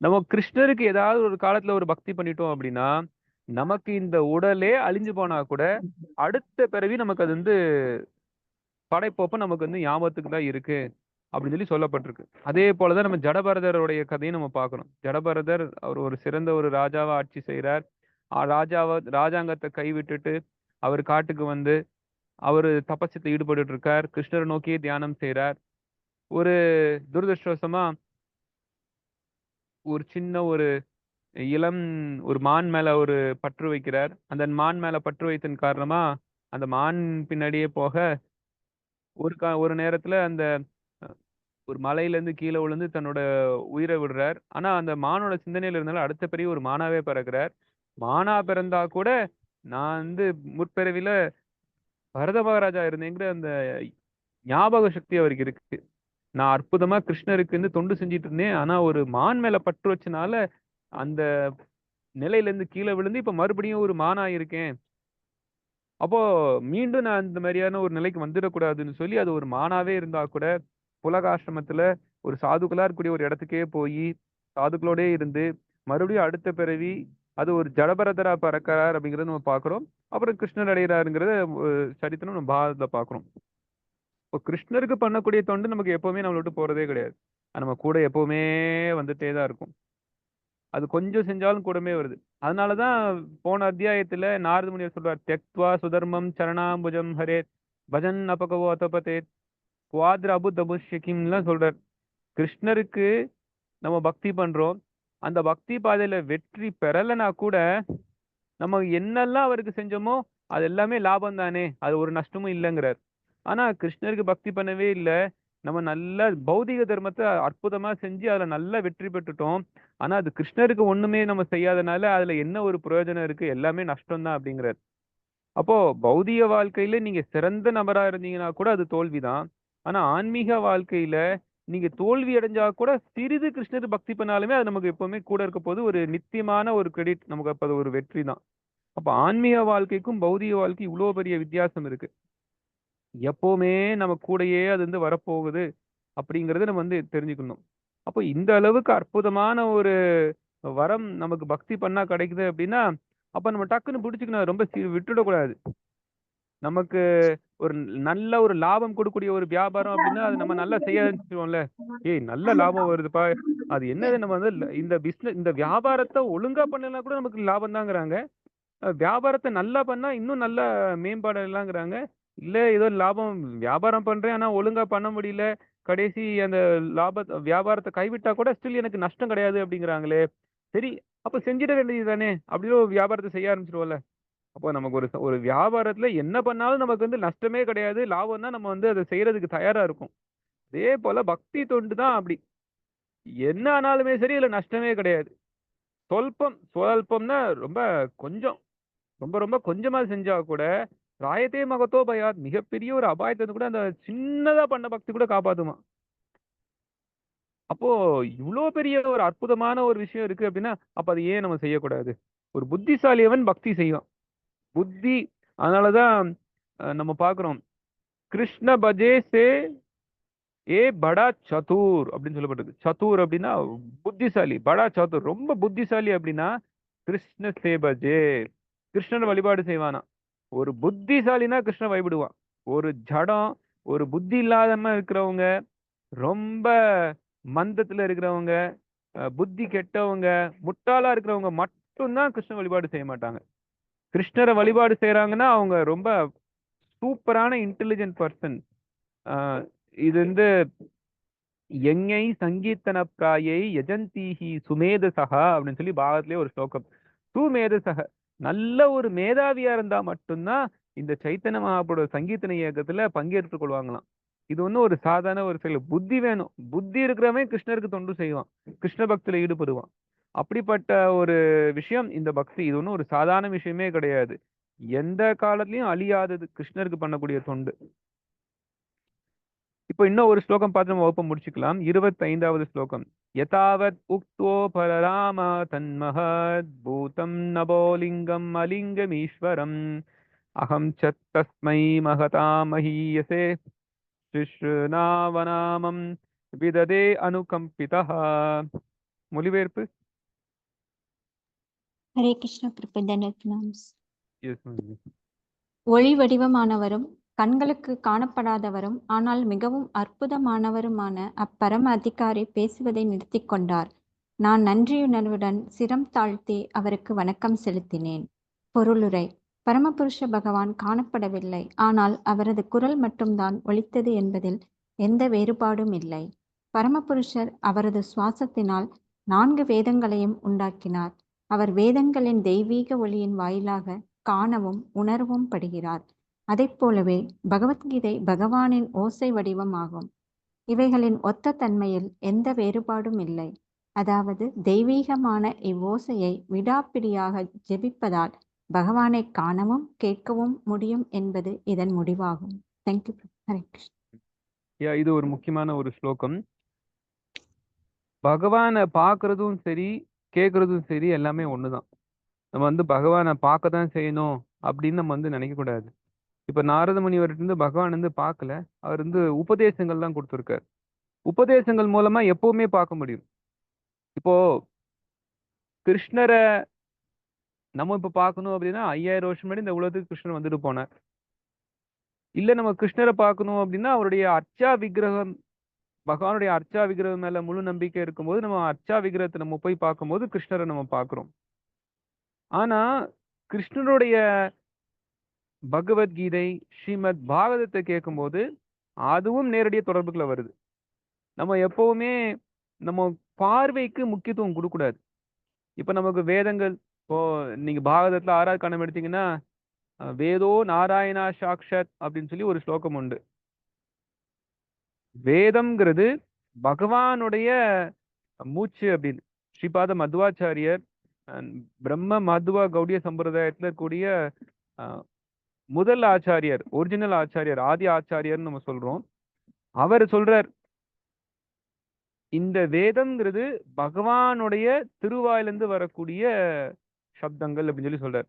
நம்ம கிருஷ்ணருக்கு ஏதாவது ஒரு காலத்துல ஒரு பக்தி பண்ணிட்டோம் அப்படின்னா, நமக்கு இந்த உடலே அழிஞ்சு போனா கூட, அடுத்த பிறவி நமக்கு அது வந்து படைப்பப்ப நமக்கு வந்து ஞாபகத்துக்கு தான் இருக்கு. அப்படின்னு சொல்லி சொல்லப்பட்டிருக்கு. அதே போல தான் நம்ம ஜடபரதருடைய கதையும் நம்ம பார்க்கிறோம். ஜடபரதர் அவர் ஒரு சிறந்த ஒரு ராஜாவா ஆட்சி செய்றார். ராஜாங்கத்த கைவிட்டுட்டு, அவர் காட்டுக்கு வந்து, அவரு தபஸ்யத்துல ஈடுபட்டுட்டு இருக்கார். கிருஷ்ணர நோக்கியே தியானம் செய்றார். ஒரு துரதிர்ஷ்டவசமா ஒரு சின்ன ஒரு இளம் ஒரு மான் மேல ஒரு பற்று வைக்கிறார். அந்த மான் மேல பற்று வைத்தன் காரணமா, அந்த மான் பின்னாடியே போக, ஒரு நேரத்துல அந்த அ ஒரு மலையிலேருந்து கீழ விழுந்து தன்னோட உயிர விடுறார். ஆனா, அந்த மானோட சிந்தனையில இருந்தாலும் அடுத்த பிறவி ஒரு மானாவே பிறக்கிறார். மானா பிறந்தா கூட, நான் வந்து முற்பிறவில பரத மகாராஜா இருந்தேங்கிற அந்த ஞாபக சக்தி அவருக்கு இருக்கு. நான் அற்புதமா கிருஷ்ணருக்கு வந்து தொண்டு செஞ்சுட்டு இருந்தேன். ஆனா, ஒரு மான் மேல பற்று வச்சனால, அந்த நிலையிலேருந்து கீழ விழுந்து, இப்ப மறுபடியும் ஒரு மானா இருக்கேன். அப்போ மீண்டும் நான் இந்த மாரியான ஒரு நிலைக்கு வந்துடக்கூடாதுன்னு சொல்லி, அது ஒரு மானாவே இருந்தா கூட, புலகாசிரமத்துல ஒரு சாதுக்களா இருக்கக்கூடிய ஒரு இடத்துக்கே போயி, சாதுக்களோடயே இருந்து, மறுபடியும் அடுத்த பிறவி, அது ஒரு ஜடபரதரா பிறக்கிறார் அப்படிங்கிறத நம்ம பார்க்கிறோம். அப்புறம் கிருஷ்ணர் அடையறாருங்கிறத சரித்திரம் நம்ம பாரதத்துல பார்க்கிறோம். இப்போ கிருஷ்ணருக்கு பண்ணக்கூடிய தொண்டு நமக்கு எப்பவுமே நம்மள விட்டு போறதே கிடையாது. அது நம்ம கூட எப்பவுமே வந்துட்டே தான் இருக்கும். அது கொஞ்சம் செஞ்சாலும் கூடவே வருது. அதனால தான் போன அத்தியாயத்துல நாரத முனிவர் சொல்றார், "தெக்த்வா சுதர்மம் சரணாம்புஜம் ஹரேத், பஜன் அபகவோ அதபதேத், குவாத்ர அபுதபுஷ்யகிம்லாம்" சொல்றார். கிருஷ்ணருக்கு நம்ம பக்தி பண்றோம். அந்த பக்தி பாதையில வெற்றி பெறலனா கூட, நம்ம என்னெல்லாம் அவருக்கு செஞ்சோமோ, அது எல்லாமே லாபம் தானே! அது ஒரு நஷ்டமும் இல்லங்கிறார். ஆனா கிருஷ்ணருக்கு பக்தி பண்ணவே இல்ல. நம்ம நல்ல பௌதீக தர்மத்த அற்புதமா செஞ்சு அதுல நல்லா வெற்றி பெற்றுட்டோம். ஆனா அது கிருஷ்ணருக்கு ஒண்ணுமே நம்ம செய்யாதனால, அதுல என்ன ஒரு பிரயோஜனம் இருக்கு? எல்லாமே நஷ்டம் தான் அப்டிங்கிறார். அப்போ பௌதீக வாழ்க்கையில நீங்க சிறந்த நபரா இருந்தீங்கன்னா கூட அது தோல்விதான். ஆனா ஆன்மீக வாழ்க்கையில நீங்க தோல்வி அடைஞ்சா கூட சிறிது கிருஷ்ணர் பக்தி பண்ணாலுமே அது நமக்கு எப்பவுமே கூட இருக்க போது ஒரு நித்தியமான ஒரு கிரெடிட். நமக்கு அப்ப அது ஒரு வெற்றி தான். அப்ப ஆன்மீக வாழ்க்கைக்கும் பௌதீக வாழ்க்கைக்கும் இவ்ளோ பெரிய வித்தியாசம் இருக்கு. எப்பவுமே நம்ம கூடயே அது வந்து வரப்போகுது அப்படிங்கிறத நம்ம வந்து தெரிஞ்சுக்கணும். அப்போ இந்த அளவுக்கு அற்புதமான ஒரு வரம் நமக்கு பக்தி பண்ணா கிடைக்குது அப்படின்னா, அப்ப நம்ம டக்குன்னு பிடிச்சுக்கணும். ரொம்ப விட்டுடக்கூடாது. நமக்கு ஒரு நல்ல ஒரு லாபம் கொடுக்கக்கூடிய ஒரு வியாபாரம் அப்படின்னா, அது நம்ம நல்லா செய்ய ஆரம்பிச்சுருவோம்ல. ஏய் நல்ல லாபம் வருதுப்பா. அது என்னது நம்ம வந்து இந்த வியாபாரத்த ஒழுங்கா பண்ணலனா கூட நமக்கு லாபம் தாங்கிறாங்க. வியாபாரத்த நல்லா பண்ணா இன்னும் நல்ல மேம்பாடு எல்லாம்ங்கிறாங்க. இல்ல ஏதோ லாபம் வியாபாரம் பண்றேன். ஆனா ஒழுங்கா பண்ண முடியல. கடைசி அந்த வியாபாரத்த கைவிட்டா கூட ஸ்டில் எனக்கு நஷ்டம் கிடையாது அப்படிங்கிறாங்களே. சரி, அப்ப செஞ்சிட வேண்டியது தானே! அப்படின்னு ஒரு வியாபாரத்த செய்ய ஆரம்பிச்சுருவோம்ல. அப்போ நமக்கு ஒரு வியாபாரத்துல என்ன பண்ணாலும் நமக்கு வந்து நஷ்டமே கிடையாது. லாபம் தான் நம்ம வந்து அத செய்றதுக்கு தயாரா இருக்கோம். அதே போல பக்தி தொண்டு தான் அப்படி. என்ன ஆனாலுமே சரி, இதுல நஷ்டமே கிடையாது. சுவல்பம்னா ரொம்ப கொஞ்சம். ரொம்ப ரொம்ப கொஞ்சமா செஞ்சா கூட, "ராயதே மகதோ பயாத்" மிகப்பெரிய ஒரு அபாயத்த கூட அந்த சின்னதா பண்ண பக்தி கூட காப்பாத்துமாம். அப்போ இவ்ளோ பெரிய ஒரு அற்புதமான ஒரு விஷயம் இருக்கு அப்படின்னா, அப்ப அத ஏன் நம்ம செய்யக்கூடாது? ஒரு புத்திசாலியவன் பக்தி செய்வான். புத்தி அதனால தான் நம்ம பார்க்கிறோம். "கிருஷ்ண பஜே சே ஏ படா சதுர்" அப்படின்னு சொல்லப்பட்டிருக்கு. சதுர் அப்படின்னா புத்திசாலி. படா சதுர் ரொம்ப புத்திசாலி அப்படின்னா, கிருஷ்ண சே பஜே. கிருஷ்ணர வழிபாடு செய்வானாம். ஒரு புத்திசாலினா கிருஷ்ணர வழிபடுவான். ஒரு ஜடம், ஒரு புத்தி இல்லாதமா இருக்கிறவங்க, ரொம்ப மந்தத்துல இருக்கிறவங்க, புத்தி கெட்டவங்க, முட்டாளா இருக்கிறவங்க மட்டும் தான் கிருஷ்ண வழிபாடு செய்ய மாட்டாங்க. கிருஷ்ணர வழிபாடு செய்றாங்கன்னா, அவங்க ரொம்ப சூப்பரான இன்டெலிஜென்ட் பெர்சன். அ இது வந்து "யஞ்ஞை சங்கீர்த்தன பிராயை யஜந்தீஹி சுமேதசஹ" அப்படின்னு சொல்லி பாகவத்திலேயே ஒரு ஸ்லோகம். சுமேதசஹ நல்ல ஒரு மேதாவியா இருந்தா மட்டும் தான் இந்த சைத்தன்ய மகாபிரபு சங்கீர்த்தன இயக்கத்துல பங்கேற்றுக் கொள்வாங்களாம். இது ஒண்ணும் ஒரு சாதாரண ஒரு செயல். புத்தி வேணும். புத்தி இருக்கிறவன் கிருஷ்ணருக்கு தொண்டு செய்வான். கிருஷ்ண பக்தியில ஈடுபடுவான். அப்படிப்பட்ட ஒரு விஷயம் இந்த பக்தி. இது ஒண்ணும் ஒரு சாதாரண விஷயமே கிடையாது. எந்த காலத்திலயும் அழியாதது கிருஷ்ணருக்கு பண்ணக்கூடிய தொண்டு. இப்போ இன்னும் ஒரு ஸ்லோகம் பார்த்து நம்ம வகுப்ப முடிச்சுக்கலாம். 25வது ஸ்லோகம். "யதாவத் உக்தோ பரராம தன்மஹத் பூதம் நபோலிங்கம் அலிங்கமீஸ்வரம் அகம் ச தஸ்மை மகதா மஹீயசே சிஷ்ருநாவநாமம் விததே அனுகம்பிதः." மொழிபெயர்ப்பு. ஹரே கிருஷ்ண பிரபந்தனஸ். Yes, ma'am. ஒளி வடிவமானவரும் கண்களுக்கு காணப்படாதவரும் ஆனால் மிகவும் அற்புதமானவருமான அப்பரம அதிகாரி பேசுவதை நிறுத்திக் கொண்டார். நான் நன்றியுணர்வுடன் சிரம் தாழ்த்தி அவருக்கு வணக்கம் செலுத்தினேன். பொருளுரை: பரமபுருஷ பகவான் காணப்படவில்லை, ஆனால் அவரது குரல் மட்டும்தான் ஒலித்தது என்பதில் எந்த வேறுபாடும் இல்லை. பரமபுருஷர் அவரது சுவாசத்தினால் 4 வேதங்களையும் உண்டாக்கினார். அவர் வேதங்களின் தெய்வீக ஒளியின் வாயிலாக காணவும் உணரவும் படுகிறார். அதைப் போலவே பகவத்கீதை பகவானின் ஓசை வடிவம் ஆகும். இவைகளின் ஒத்த தன்மையில் எந்த வேறுபாடும் இல்லை. அதாவது தெய்வீகமான இவ்வோசையை விடாப்பிடியாக ஜெபிப்பதால் பகவானை காணவும் கேட்கவும் முடியும் என்பது இதன் முடிவாகும். தேங்க்யூ. ஹரே கிருஷ்ணா. இது ஒரு முக்கியமான ஒரு ஸ்லோகம். பகவான பார்க்கறதும் சரி, கேட்கறதும் சரி எல்லாமே ஒண்ணுதான். நம்ம வந்து பகவான பார்க்க தான் செய்யணும் அப்படின்னு நம்ம வந்து நினைக்கக்கூடாது. இப்ப நாரத முனிவர்ட்ட இருந்து பகவான் வந்து பார்க்கல. அவர் வந்து உபதேசங்கள் தான் குடுத்திருக்கார். உபதேசங்கள் மூலமா எப்பவுமே பார்க்க முடியும். இப்போ கிருஷ்ணர நம்ம இப்ப பார்க்கணும் அப்படின்னா 5000 வருஷம் முன்னாடி இந்த உலகத்துக்கு கிருஷ்ணர் வந்துட்டு போனார். இல்ல நம்ம கிருஷ்ணர பார்க்கணும் அப்படின்னா அவருடைய அர்ச்சா விக்கிரகம் பகவானுடைய அர்ச்சா விக்கிரகம் மேல முழு நம்பிக்கை இருக்கும்போது நம்ம அர்ச்சா விக்கிரகத்தை நம்ம போய் பார்க்கும்போது கிருஷ்ணரை நம்ம பார்க்கிறோம். ஆனா கிருஷ்ணருடைய பகவத்கீதை, ஸ்ரீமத் பாகவதத்தை கேட்கும்போது அதுவும் நேரடியா தொடர்புக்குள்ள வருது. நம்ம எப்பவுமே நம்ம பார்வைக்கு முக்கியத்துவம் குடுக்கக்கூடாது. இப்ப நமக்கு வேதங்கள் இப்போ நீங்க பாகவதத்துல 6வது காண்டம் எடுத்தீங்கன்னா, வேதோ நாராயணா சாக்ஷாத் அப்படின்னு சொல்லி ஒரு ஸ்லோகம் உண்டு. வேதம்ங்கிறது பகவானுடைய மூச்சு அப்படின்னு. ஸ்ரீபாத மத்வாச்சாரியர் பிரம்ம மத்வ கௌடிய சம்பிரதாயத்துல இருக்கக்கூடிய முதல் ஆச்சாரியர், ஒரிஜினல் ஆச்சாரியர், ஆதி ஆச்சாரியர்னு நம்ம சொல்றோம். அவர் சொல்றார், இந்த வேதம்ங்கிறது பகவானுடைய திருவாயிலிருந்து வரக்கூடிய சப்தங்கள் அப்படின்னு சொல்லி சொல்றார்.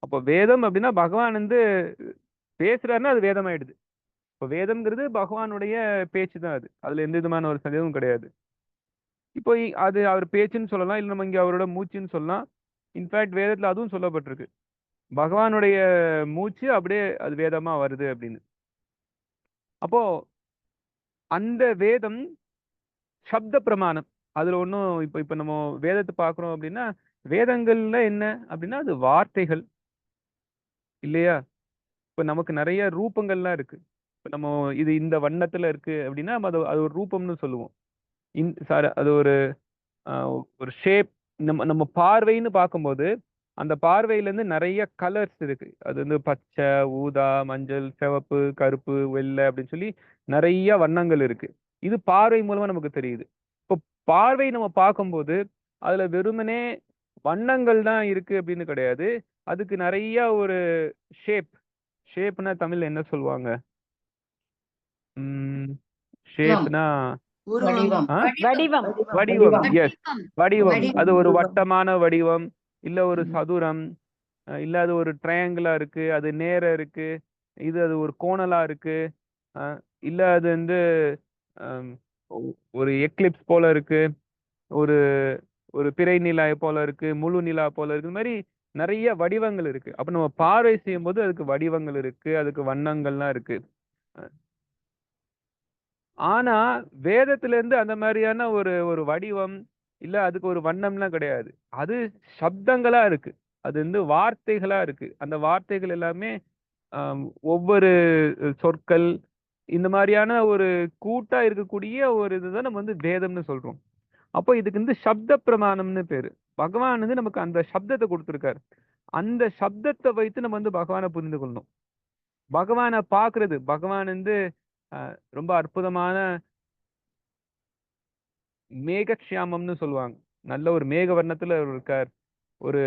அப்போ வேதம் அப்படின்னா பகவான் வந்து பேசுறாருன்னா அது வேதம் ஆயிடுது. இப்போ வேதம்ங்கிறது பகவானுடைய பேச்சு தான் அது. அதுல எந்த விதமான ஒரு சந்தேகமும் கிடையாது. இப்போ அது அவர் பேச்சுன்னு சொல்லலாம், இல்ல நம்ம இங்க அவரோட மூச்சுன்னு சொல்லலாம். இன்ஃபேக்ட் வேதத்துல அதுவும் சொல்லப்பட்டிருக்கு. பகவானுடைய மூச்சு அப்படியே அது வேதமா வருது அப்படின்னு. அப்போ அந்த வேதம் சப்த பிரமாணம். அதுல ஒண்ணும் இப்ப நம்ம வேதத்தை பார்க்கிறோம் அப்படின்னா, வேதங்கள்ல என்ன அப்படின்னா அது வார்த்தைகள் இல்லையா? இப்ப நமக்கு நிறைய ரூபங்கள்லாம் இருக்கு. இப்ப நம்ம இது இந்த வண்ணத்துல இருக்கு அப்படின்னா, நம்ம அது அது ஒரு ரூபம்னு சொல்லுவோம். அது ஒரு ஒரு ஷேப். நம்ம நம்ம பார்வைன்னு பார்க்கும்போது, அந்த பார்வையிலேருந்து நெறைய கலர்ஸ் இருக்கு. அது வந்து பச்சை, ஊதா, மஞ்சள், சிவப்பு, கருப்பு, வெள்ளை அப்படின்னு சொல்லி நெறைய வண்ணங்கள் இருக்கு. இது பார்வை மூலமா நமக்கு தெரியுது. இப்போ பார்வை நம்ம பார்க்கும்போது, அதுல வெறுமனே வண்ணங்கள் தான் இருக்கு அப்படின்னு கிடையாது. அதுக்கு நெறைய ஒரு ஷேப். ஷேப்னா தமிழ்ல என்ன சொல்லுவாங்க? ம். ஷேப்னா உருவம். வடிவம். ஆ? வடிவம். வடிவம். வடிவம். எஸ். வடிவம். வடிவம். அது ஒரு உருவம். வட்டமான வடிவம், இல்ல ஒரு ம். சதுரம், இல்ல அது ஒரு ட்ரையாங்கிளா இருக்கு, அது நேரா இருக்கு, அது ஒரு கோணலா இருக்கு, அ இல்ல அது வந்து அம் ஒ ஒரு எக்லிப்ஸ் போல இருக்கு, ஒரு ஒரு பிறை நிலா போல இருக்கு, முழு நிலா போல இருக்கு. இந்த மாரி நெறைய வடிவங்கள் இருக்கு. அப்ப நம்ம பார்வை செய்யும்போது அதுக்கு வடிவங்கள் இருக்கு, அதுக்கு வண்ணங்கள்லாம் இருக்கு. அ ஆனா, வேதத்திலிருந்து அந்த மாரியான ஒரு ஒரு வடிவம், இல்ல அதுக்கு ஒரு வண்ணம்லாம் கிடையாது. அது சப்தங்களா இருக்கு. அது வந்து வார்த்தைகளா இருக்கு. அந்த வார்த்தைகள் எல்லாமே அம் ஒவ்வொரு சொற்கள், இந்த மாரியான ஒரு கூட்டா இருக்கக்கூடிய ஒரு இதுதான் நம்ம வந்து வேதம்னு சொல்றோம். அப்போ இதுக்கு வந்து சப்த பிரமாணம்னு பேரு. பகவான் வந்து நமக்கு அந்த சப்தத்த குடுத்திருக்காரு. அந்த சப்தத்த வைத்து நம்ம வந்து பகவான புரிந்து கொள்ளணும். பகவான பார்க்கிறது, பகவான் வந்து அ ரொம்ப அற்புதமான மேகக்ஷியாமம்னு சொல்லுவாங்க. நல்ல ஒரு மேக வர்ணத்துல அவர் இருக்கார். ஒரு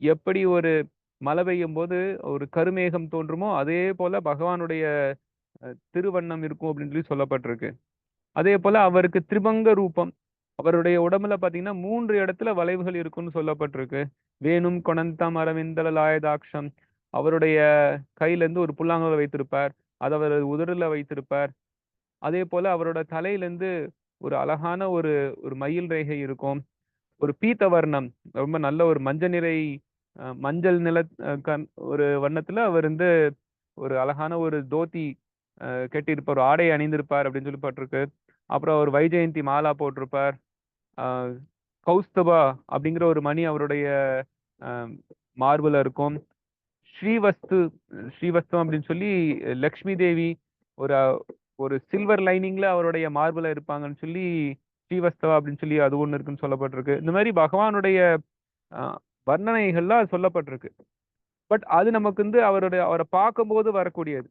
எப்படி ஒரு மழை பெய்யும்போது ஒரு கருமேகம் தோன்றுமோ, அதே போல பகவானுடைய திருவண்ணம் இருக்கும் அப்படின்னு சொல்லி சொல்லப்பட்டிருக்கு. அதே போல அவருக்கு திரிபங்க ரூபம். அவருடைய உடம்புல பார்த்தீங்கன்னா 3 இடத்துல வளைவுகள் இருக்கும்னு சொல்லப்பட்டிருக்கு. வேணும் கொணந்தம் அரவிந்தல லாயதாக்ஷம். அவருடைய கையில இருந்து ஒரு புல்லாங்குழல் வைத்திருப்பார். அத அவர் உதடுல வைத்திருப்பார். அதே போல அவரோட தலையிலிருந்து ஒரு அழகான ஒரு ஒரு மயில் ரேகை இருக்கும். ஒரு பீத்தவர்ணம். ரொம்ப நல்ல ஒரு மஞ்சள் நிற ஒரு வண்ணத்துல அவர் வந்து ஒரு அழகான ஒரு தோத்தி கட்டியிருப்பார். ஒரு ஆடை அணிந்திருப்பார் அப்படின்னு சொல்லி பட்டிருக்கு. அப்புறம் அவர் வைஜெயந்தி மாலா போட்டிருப்பார். அ கௌஸ்துபா அப்படிங்கிற ஒரு மணி அவருடைய அ மார்புல இருக்கும். ஸ்ரீவஸ்து ஸ்ரீவஸ்தம் அப்படின்னு சொல்லி லக்ஷ்மி தேவி ஒரு ஒரு சில்வர் லைனிங்ல அவருடைய மார்புல இருப்பாங்கன்னு சொல்லி ஸ்ரீவஸ்தவா அப்படின்னு சொல்லி அது ஒண்ணு இருக்குன்னு சொல்லப்பட்டிருக்கு. இந்த மாதிரி பகவானுடைய அ வர்ணனைகள்லாம் சொல்லப்பட்டிருக்கு. பட் அது நமக்கு வந்து அவர பார்க்கும்போது வரக்கூடியது.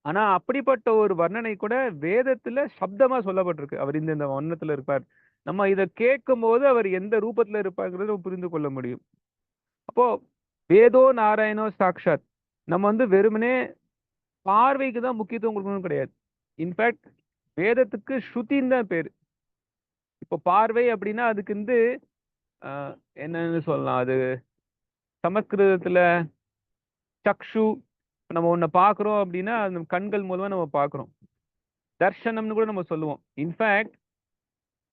ஆனா அப்படிப்பட்ட ஒரு வர்ணனை கூட வேதத்துல சப்தமா சொல்லப்பட்டிருக்கு. அவர் இந்த வண்ணத்துல இருப்பார். நம்ம இத கேட்கும்போது அவர் எந்த ரூபத்துல இருப்பார்ங்கிறத நம்ம புரிந்து கொள்ள முடியும். அப்போ வேதோ நாராயணோ சாக்ஷாத். நம்ம வந்து வெறுமனே பார்வைக்கு தான் முக்கியத்துவம் குடுக்கணும்னு கிடையாது. இன்ஃபாக்ட் வேதத்துக்கு ஸ்ருதின்னு தான் பேரு. இப்போ பார்வை அப்படின்னா அதுக்கு வந்து அ என்னன்னு சொல்லலாம்? அது சமஸ்கிருதத்துல சக்ஷு. நம்ம ஒண்ண பார்க்குறோம் அப்படின்னா, அந்த கண்கள் மூலமா நம்ம பார்க்குறோம். தர்ஷனம்னு கூட நம்ம சொல்லுவோம். இன்ஃபாக்ட்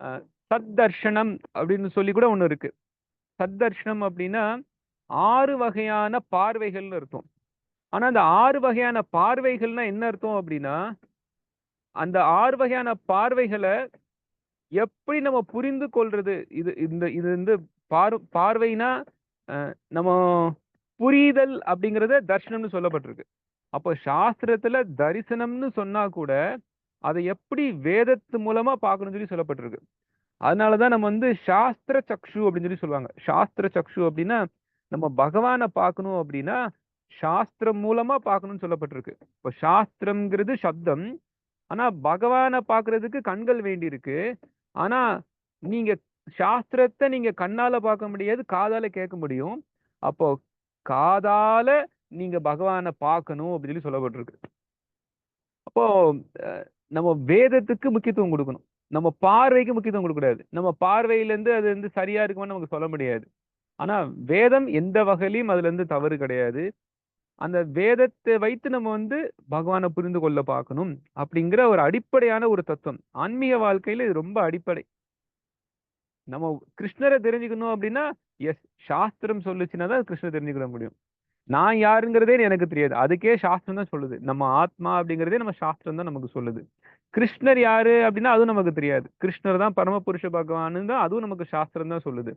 அ சத்தர்ஷனம் அப்படின்னு சொல்லி கூட ஒண்ணு இருக்கு. சத்தர்ஷனம் அப்படின்னா 6 வகையான பார்வைகள்னு அர்த்தம். ஆனா அந்த 6 வகையான பார்வைகள்னா என்ன அர்த்தம் அப்படின்னா, அந்த 6 வகையான பார்வைகள எப்படி நம்ம புரிந்து கொள்றது? இது வந்து பார்வைனா, அ நம்ம புரிதல் அப்படிங்கிறத தர்ஷனம்னு சொல்லப்பட்டிருக்கு. அப்போ சாஸ்திரத்துல தரிசனம்னு சொன்னா கூட, அத எப்படி வேதத்து மூலமா பார்க்கணும்னு சொல்லி சொல்லப்பட்டிருக்கு. அதனால தான் நம்ம வந்து சாஸ்திர சக்ஷு அப்படின்னு சொல்லி சொல்லுவாங்க. சாஸ்திர சக்ஷு அப்படின்னா, நம்ம பகவான பார்க்கணும் அப்படின்னா, சாஸ்திரம் மூலமா பார்க்கணும்னு சொல்லப்பட்டிருக்கு. இப்போ சாஸ்திரம்ங்கிறது சப்தம். ஆனா பகவான பார்க்கிறதுக்கு கண்கள் வேண்டியிருக்கு. ஆனா நீங்க சாஸ்திரத்த நீங்க கண்ணால பார்க்க முடியாது, காதால கேட்க முடியும். அப்போ காதால நீங்க பகவான பார்க்கணும் அப்படின்னு சொல்லி சொல்லப்பட்டிருக்கு. அப்போ அ நம்ம வேதத்துக்கு முக்கியத்துவம் குடுக்கணும். நம்ம பார்வைக்கு முக்கியத்துவம் குடுக்கக்கூடாது. நம்ம பார்வையிலேருந்து அது வந்து சரியா இருக்குமான்னு நமக்கு சொல்ல முடியாது. ஆனா வேதம் எந்த வகையிலயும் அதுல இருந்து தவறு கிடையாது. அந்த வேதத்தை வைத்து நம்ம வந்து பகவானை புரிந்து கொள்ள பார்க்கணும் அப்படிங்கிற ஒரு அடிப்படையான ஒரு தத்துவம். ஆன்மீக வாழ்க்கையில இது ரொம்ப அடிப்படை. நம்ம கிருஷ்ணரை தெரிஞ்சுக்கணும் அப்படின்னா சாஸ்திரம் சொல்லுச்சுன்னா தான் கிருஷ்ணரை தெரிஞ்சுக்கிற முடியும். நான் யாருங்கிறதே எனக்கு தெரியாது, அதுக்கே சாஸ்திரம் தான் சொல்லுது. நம்ம ஆத்மா அப்படிங்கிறதே நம்ம சாஸ்திரம் தான் நமக்கு சொல்லுது. கிருஷ்ணர் யாரு அப்படின்னா அதுவும் நமக்கு தெரியாது. கிருஷ்ணர் தான் பரமபுருஷ பகவான்னு தான் அதுவும் நமக்கு சாஸ்திரம் தான் சொல்லுது.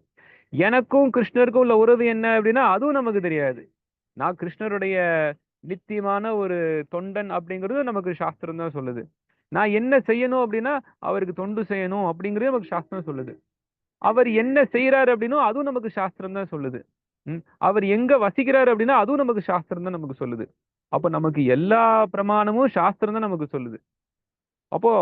எனக்கும் கிருஷ்ணருக்கும் உள்ள உறவு என்ன அப்படின்னா அதுவும் நமக்கு தெரியாது. நான் கிருஷ்ணருடைய நித்தியமான ஒரு தொண்டன் அப்படிங்கிறது நமக்கு சாஸ்திரம் தான் சொல்லுது. நான் என்ன செய்யணும் அப்படின்னா அவருக்கு தொண்டு செய்யணும் அப்படிங்கிறது நமக்கு சாஸ்திரம் சொல்லுது. அவர் என்ன செய்யறாரு அப்படின்னும் அதுவும் நமக்கு சாஸ்திரம் தான் சொல்லுது. அவர் எங்க வசிக்கிறாரு அப்படின்னா அதுவும் நமக்கு சாஸ்திரம் தான் நமக்கு சொல்லுது. அப்ப நமக்கு எல்லா பிரமாணமும் சாஸ்திரம் தான் நமக்கு சொல்லுது. அப்போ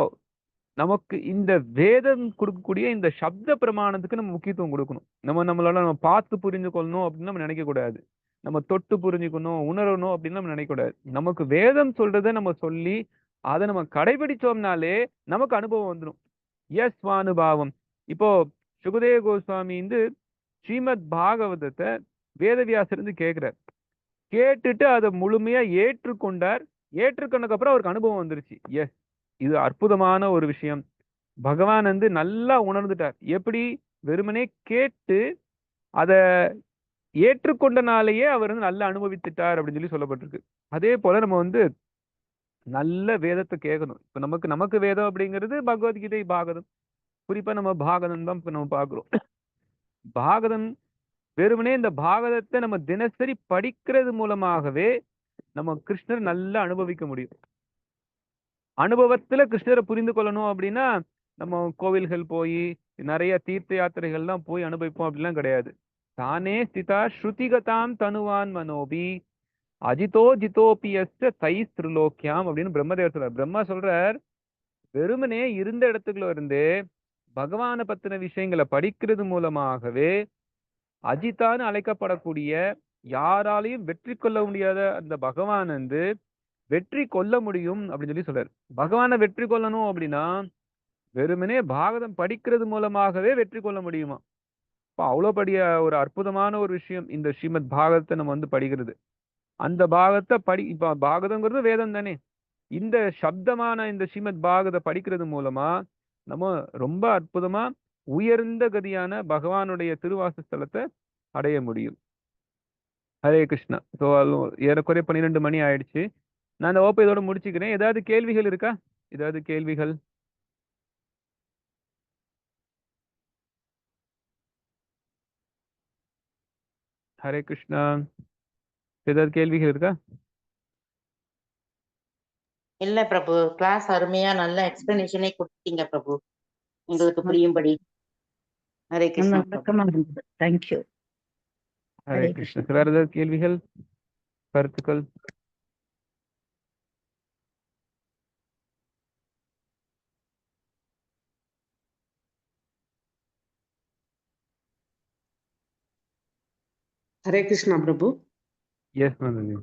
நமக்கு இந்த வேதம் கொடுக்கக்கூடிய இந்த சப்த பிரமாணத்துக்கு நம்ம முக்கியத்துவம் கொடுக்கணும். நம்ம பார்த்து புரிஞ்சு கொள்ளணும் அப்படின்னு நம்ம நினைக்க கூடாது. நம்ம தொட்டு புரிஞ்சுக்கணும், உணரணும் அப்படின்னு நம்ம நினைக்க கூடாது. நமக்கு வேதம் சொல்றதை நம்ம சொல்லி அதை நம்ம கடைபிடிச்சோம்னாலே நமக்கு அனுபவம் வந்துடும். ஸ்வானுபாவம். இப்போ சுகதேவ கோஸ்வாமி ஸ்ரீமத் பாகவதத்தை வேதவியாசர் கேட்கிறார். கேட்டுட்டு அதை முழுமையா ஏற்றுக்கொண்டார். ஏற்றுக்கொண்டதுக்கு அப்புறம் அவருக்கு அனுபவம் வந்துருச்சு. இது அற்புதமான ஒரு விஷயம். பகவான் நல்லா உணர்ந்துட்டார். எப்படி? வெறுமனே கேட்டு அதை ஏற்றுக்கொண்டனாலேயே அவர் நல்லா அனுபவித்துட்டார் அப்படின்னு சொல்லி சொல்லப்பட்டிருக்கு. அதே போல நம்ம நல்ல வேதத்தை கேட்கணும். இப்ப நமக்கு வேதம் அப்படிங்கிறது பகவத்கீதை, பாகவதம். குறிப்பா நம்ம பாகவதம் தான் இப்ப நம்ம பாக்குறோம். பாகவதம் வெறுமனே இந்த பாகவதத்தை நம்ம தினசரி படிக்கிறது மூலமாகவே நம்ம கிருஷ்ணர் நல்லா அனுபவிக்க முடியும். அனுபவத்துல கிருஷ்ணரை புரிந்து கொள்ளணும் அப்படின்னா நம்ம கோவில்கள் போய் நிறைய தீர்த்த யாத்திரைகள்லாம் போய் அனுபவிப்போம் அப்படிலாம் கிடையாது. தானே ஸ்திதா ஸ்ருதிகதாம் தனுவான் மனோபி அஜிதோ ஜிதோபியஸ்ட தை ஸ்திரிலோக்கியாம் அப்படின்னு பிரம்மதேவர் சொல்றார். பிரம்மா சொல்றார், வெறுமனே இருந்த இடத்துக்குள்ள இருந்தே பகவானை பத்தின விஷயங்களை படிக்கிறது மூலமாகவே அஜிதான்னு அழைக்கப்படக்கூடிய யாராலையும் வெற்றி கொள்ள முடியாத அந்த பகவான் வெற்றி கொள்ள முடியும் அப்படின்னு சொல்லி சொல்றாரு. பகவானை வெற்றி கொள்ளணும் அப்படின்னா வெறுமனே பாகவதம் படிக்கிறது மூலமாகவே வெற்றி கொள்ள முடியுமா? அவ்வளவு பெரிய ஒரு அற்புதமான ஒரு விஷயம் இந்த ஸ்ரீமத் பாகவத்தை நம்ம படிக்கிறது. அந்த பாகத்தை இப்ப பாகவதங்கிறது வேதம் தானே. இந்த சப்தமான இந்த ஸ்ரீமத் பாகவத்தை படிக்கிறது மூலமா நம்ம ரொம்ப அற்புதமா உயர்ந்த கதியான பகவானுடைய திருவாசஸ்தலத்தை அடைய முடியும். ஹரே கிருஷ்ணா. ஸோ ஏறக்குறைய 12 மணி ஆயிடுச்சு. நான் இந்த வகுப்பை இதோட முடிச்சுக்கிறேன். ஏதாவது கேள்விகள் இருக்கா? ஏதாவது கேள்விகள்? ஹரே கிருஷ்ணா. ஏதாவது கேள்விகள் இருக்கா? இல்ல பிரபு, கிளாஸ் அருமையா நல்ல எக்ஸ்பிளனேஷனே கொடுத்தீங்க பிரபு, உங்களுக்கு புரியும்படி. ஹரே கிருஷ்ணா. தேங்க்யூ. ஹரே கிருஷ்ணா. வேற ஏதாவது கேள்விகள், கருத்துக்கள்? ஹரே கிருஷ்ணா பிரபு. எஸ் மதனி.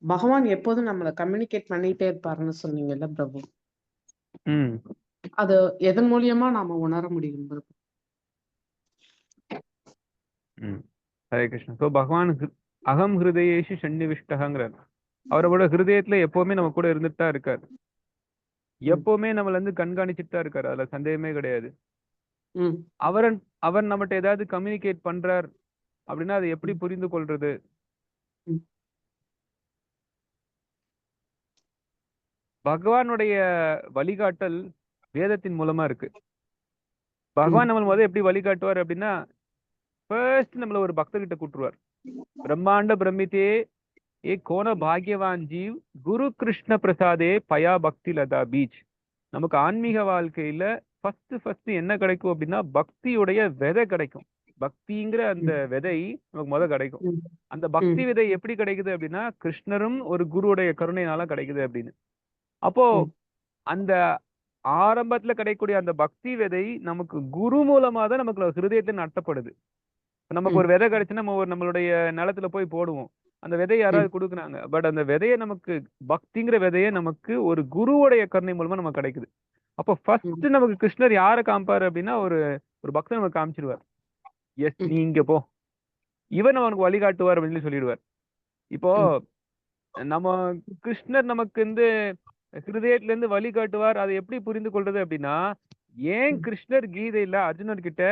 பகவான் எப்போதும் நம்மளை கம்யூனிகேட் பண்ணிட்டே இருப்பாருன்னு சொன்னீங்கல்ல பிரபு, அது எதன் மூலியமா நாம உணர முடியும் பிரபு? ஹரே கிருஷ்ணா. ஸோ பகவான் அகம் ஹிருதயேஷு சன்னிவிஷ்டங்கிறார். அவரோட ஹிருதயத்துல எப்பவுமே நம்ம கூட இருந்துட்டு தான் இருக்காரு. எப்பவுமே நம்மள கண்காணிச்சுட்டு தான் இருக்காரு. அதுல சந்தேகமே கிடையாது. அவர் நம்மகிட்ட ஏதாவது கம்யூனிகேட் பண்றார் அப்படின்னா அதை எப்படி புரிந்து கொள்றது? பகவானுடைய வழிகாட்டல் வேதத்தின் மூலமா இருக்கு. பகவான் நம்ம முதல்ல எப்படி வழிகாட்டுவார் அப்படின்னா, ஃபர்ஸ்ட் நம்மள ஒரு பக்தர்கிட்ட கூட்டுருவார். பிரம்மாண்ட பிரமித்தே ஏ கோன பாக்யவான் ஜீவ் குரு கிருஷ்ண பிரசாதே பயா பக்தி லதா பீச். நமக்கு ஆன்மீக வாழ்க்கையில ஃபர்ஸ்ட் என்ன கிடைக்கும் அப்படின்னா பக்தியுடைய விதை கிடைக்கும். பக்திங்கிற அந்த விதை நமக்கு கிடைக்கும். அந்த பக்தி விதை எப்படி கிடைக்குது அப்படின்னா கிருஷ்ணரும் ஒரு குருவுடைய கருணையினால கிடைக்குது அப்படின்னு. அப்போ அந்த ஆரம்பத்துல கிடைக்கக்கூடிய அந்த பக்தி விதை நமக்கு குரு மூலமா தான் நமக்கு ஹிருதயத்துல நட்டப்படுது. நமக்கு ஒரு விதை கிடைச்சுன்னா நம்ம நம்மளுடைய நிலத்துல போய் போடுவோம். அந்த விதையை யாராவது கொடுக்குறாங்க. பட் அந்த விதையை நமக்கு பக்திங்கிற விதையை நமக்கு ஒரு குருவுடைய கருணை மூலமா நமக்கு கிடைக்குது. அப்போ ஃபர்ஸ்ட் நமக்கு கிருஷ்ணர் யாரை காமிப்பாரு அப்படின்னா ஒரு பக்தர் நமக்கு காமிச்சிருவார். நீ இங்க போ, இவன் அவனுக்கு வழிகாட்டுவார் அப்படின்னு சொல்லிடுவார். இப்போ நம்ம கிருஷ்ணர் நமக்கு வந்து ஹிருதயத்துல இருந்து வழி காட்டுவார். அதை எப்படி புரிந்து கொள்றது அப்படின்னா, ஏன் கிருஷ்ணர் கீதையில அர்ஜுனர் கிட்ட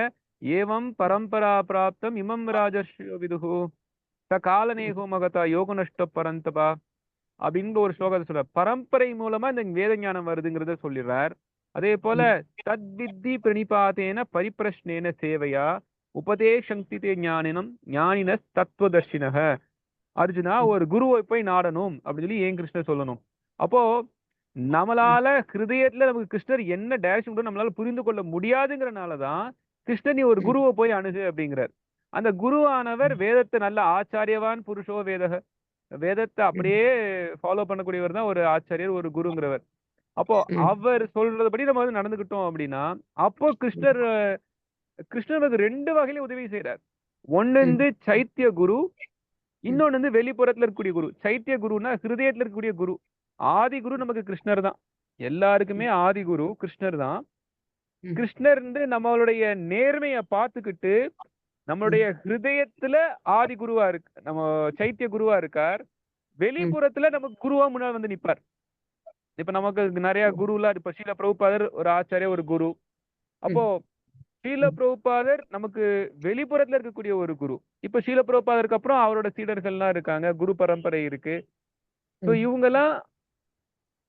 ஏவம் பரம்பரா பிராப்தம் இமம் ராஜர்ஷியோ விதுகு காலநேகோ மகதா யோக நஷ்ட பரந்தபா அப்படிங்கிற ஒரு ஸ்லோகத்தை சொல்றார். பரம்பரை மூலமா இந்த வேத ஞானம் வருதுங்கிறத சொல்லிடுறார். அதே போல தத்வித்தி பிரணிபாதேன பரிப்பிரஷ்னேன சேவையா உபதேசங்கிதே ஞானினம் ஞானின தத்துவதர்ஷினக. அர்ஜுனா, ஒரு குருவை போய் நாடணும் அப்படின்னு சொல்லி ஏன் கிருஷ்ணர் சொல்லணும். அப்போ நம்மளால ஹிருதயத்துல நமக்கு கிருஷ்ணர் என்ன டைரக்ஷன் நம்மளால புரிந்து கொள்ள முடியாதுங்கிறனாலதான் கிருஷ்ணர் நீ ஒரு குருவை போய் அணுகு அப்படிங்கிறார். அந்த குருவானவர் வேதத்தை நல்ல ஆச்சாரியவான் புருஷோ வேதக, வேதத்தை அப்படியே ஃபாலோ பண்ணக்கூடியவர் தான் ஒரு ஆச்சாரியர், ஒரு குருங்கிறவர். அப்போ அவர் சொல்றதுபடி நம்ம வந்து நடந்துகிட்டோம் அப்படின்னா அப்போ கிருஷ்ணர் நமக்கு ரெண்டு வகையில உதவி செய்யறார். ஒண்ணு வந்து சைத்திய குரு, இன்னொன்னு வந்து வெளிப்புறத்துல இருக்கக்கூடிய குரு. சைத்திய குருன்னா ஹிருதயத்துல இருக்கக்கூடிய குரு. ஆதி குரு நமக்கு கிருஷ்ணர் தான். எல்லாருக்குமே ஆதி குரு கிருஷ்ணர் தான். கிருஷ்ணர் வந்து நம்மளுடைய நேர்மையை பார்த்துக்கிட்டு நம்மளுடைய ஹிருதயத்துல ஆதி குருவா இருக்கு, நம்ம சைத்திய குருவா இருக்கார். வெளிப்புறத்துல நமக்கு குருவா முன்னாடி வந்து நிப்பார். இப்ப நமக்கு நிறைய குருலாம், இப்ப ஸ்ரீல பிரபுபாதர் ஒரு ஆச்சாரிய, ஒரு குரு. அப்போ ஸ்ரீல பிரபுபாதர் நமக்கு வெளிப்புறத்துல இருக்கக்கூடிய ஒரு குரு. இப்ப ஸ்ரீல பிரபுபாதருக்கு அப்புறம் அவரோட சீடர்கள்லாம் இருக்காங்க, குரு பரம்பரை இருக்கு. சோ இவங்கெல்லாம்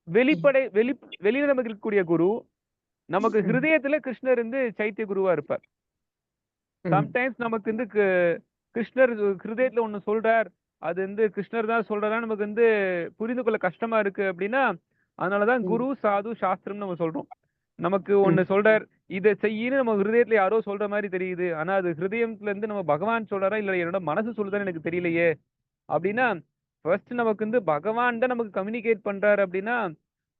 வெளியில நமக்கு இருக்கக்கூடிய குரு. நமக்கு ஹிருதயத்துல கிருஷ்ணர் வந்து சைத்திய குருவா இருப்பார். சம்டைம்ஸ் நமக்கு வந்து கிருஷ்ணர் ஹிருதயத்துல ஒண்ணு சொல்றார், அது வந்து கிருஷ்ணர் தான் சொல்றதா நமக்கு வந்து புரிந்து கொள்ள கஷ்டமா இருக்கு அப்படின்னா அதனாலதான் குரு சாது சாஸ்திரம் நம்ம சொல்றோம். நமக்கு ஒண்ணு சொல்றார், இதை செய்யின்னு நம்ம ஹிருதயத்துல யாரோ சொல்ற மாதிரி தெரியுது, ஆனா அது ஹிருதயத்துல இருந்து நம்ம பகவான் சொல்றாரா இல்ல என்னோட மனசு சொல்லுதான்னு எனக்கு தெரியலையே அப்படின்னா ஃபர்ஸ்ட் நமக்கு வந்து பகவான் தான் நமக்கு கம்யூனிகேட் பண்றாரு அப்படின்னா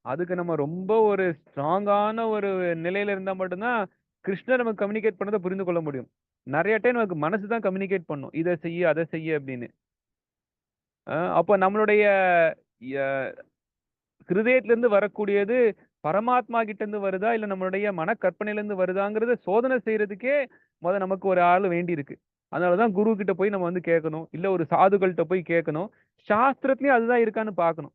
அதுக்கு நம்ம ரொம்ப ஒரு ஸ்ட்ராங்கான ஒரு நிலையில இருந்தா மட்டும்தான் கிருஷ்ணர் நமக்கு கம்யூனிகேட் பண்ணதை புரிந்து கொள்ள முடியும். நிறைய டைம் நமக்கு மனசு தான் கம்யூனிகேட் பண்ணும், இதை செய்ய அதை செய்ய அப்படின்னு. அப்போ நம்மளுடைய ஹிருதயத்துல இருந்து வரக்கூடியது பரமாத்மா கிட்ட இருந்து வருதா இல்ல நம்மளுடைய மனக்கற்பனையில இருந்து வருதாங்கிறத சோதனை செய்யறதுக்கே நமக்கு ஒரு ஆள் வேண்டி இருக்கு. அதனாலதான் குரு கிட்ட போய் நம்ம வந்து கேட்கணும், இல்ல ஒரு சாதுகள்கிட்ட போய் கேட்கணும். சாஸ்திரத்திலயும் அதுதான் இருக்கான்னு பார்க்கணும்,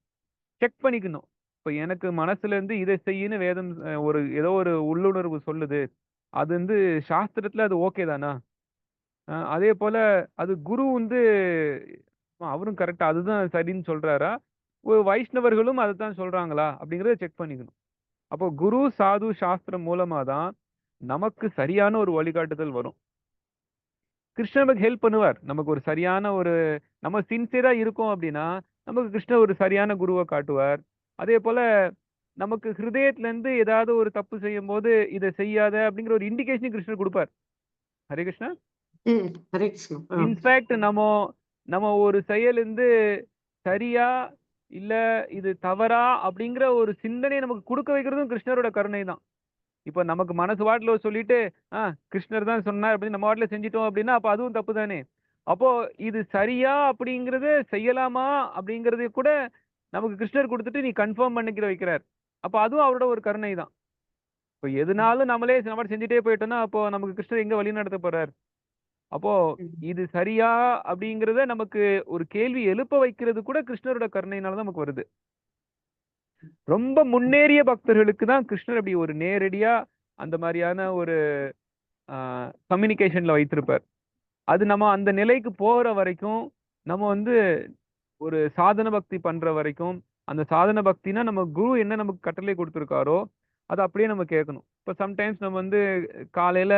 செக் பண்ணிக்கணும். இப்ப எனக்கு மனசுல இருந்து இதை செய்யன்னு வேதம் ஒரு ஏதோ ஒரு உள்ளுணர்வு சொல்லுது, அது வந்து சாஸ்திரத்துல அது ஓகே தானா? அதே போல அது குரு வந்து அவரும் கரெக்டா அதுதான் சரின்னு சொல்றாரா, ஒரு வைஷ்ணவர்களும் அதைத்தான் சொல்றாங்களா அப்படிங்கறத செக் பண்ணிக்கணும். அப்போ குரு சாது சாஸ்திரம் மூலமா தான் நமக்கு சரியான ஒரு வழிகாட்டுதல் வரும். கிருஷ்ணர் நமக்கு ஹெல்ப் பண்ணுவார். நமக்கு ஒரு சரியான ஒரு நம்ம சின்சியரா இருக்கோம் அப்படின்னா நமக்கு கிருஷ்ணர் ஒரு சரியான குருவை காட்டுவார். அதே போல நமக்கு ஹிருதயத்துல இருந்து ஏதாவது ஒரு தப்பு செய்யும் போது இதை செய்யாத அப்படிங்கிற ஒரு இண்டிகேஷன் கிருஷ்ணர் கொடுப்பார். ஹரே கிருஷ்ணா. ஹரே கிருஷ்ணா. இன்ஃபேக்ட் நம்ம ஒரு செயல் இருந்து சரியா இல்ல இது தவறா அப்படிங்கிற ஒரு சிந்தனை நமக்கு கொடுக்க வைக்கிறதும் கிருஷ்ணரோட கருணை தான். இப்ப நமக்கு மனசு வாட்டில சொல்லிட்டு கிருஷ்ணர் தான் சொன்னார் அப்படின்னு நம்ம வாட்டில செஞ்சிட்டோம் அப்படின்னா அப்ப அதுவும் தப்பு தானே. அப்போ இது சரியா அப்படிங்கறது செய்யலாமா அப்படிங்கறது கூட நமக்கு கிருஷ்ணர் கொடுத்துட்டு நீ கன்ஃபார்ம் பண்ணிக்கிற வைக்கிறார். அப்ப அதுவும் அவரோட ஒரு கருணை தான். இப்ப எதுனாலும் நம்மளே நம்ம செஞ்சுட்டே போயிட்டோம்னா அப்போ நமக்கு கிருஷ்ணர் எங்க வழி நடத்த போறார்? அப்போ இது சரியா அப்படிங்கறத நமக்கு ஒரு கேள்வி எழுப்ப வைக்கிறது கூட கிருஷ்ணரோட கருணையினால நமக்கு வருது. ரொம்ப முன்னேறிய பக்தர்களுக்கு தான் கிருஷ்ணர் அப்படி ஒரு நேரடியா அந்த மாதிரியான ஒரு கம்யூனிகேஷன்ல வைத்திருப்பார். அது நம்ம அந்த நிலைக்கு போற வரைக்கும் நம்ம வந்து ஒரு சாதன பக்தி பண்ற வரைக்கும் அந்த சாதன பக்தினா நம்ம குரு என்ன நமக்கு கட்டளை கொடுத்துருக்காரோ அதை அப்படியே நம்ம கேட்கணும். இப்போ சம்டைம்ஸ் நம்ம வந்து காலையில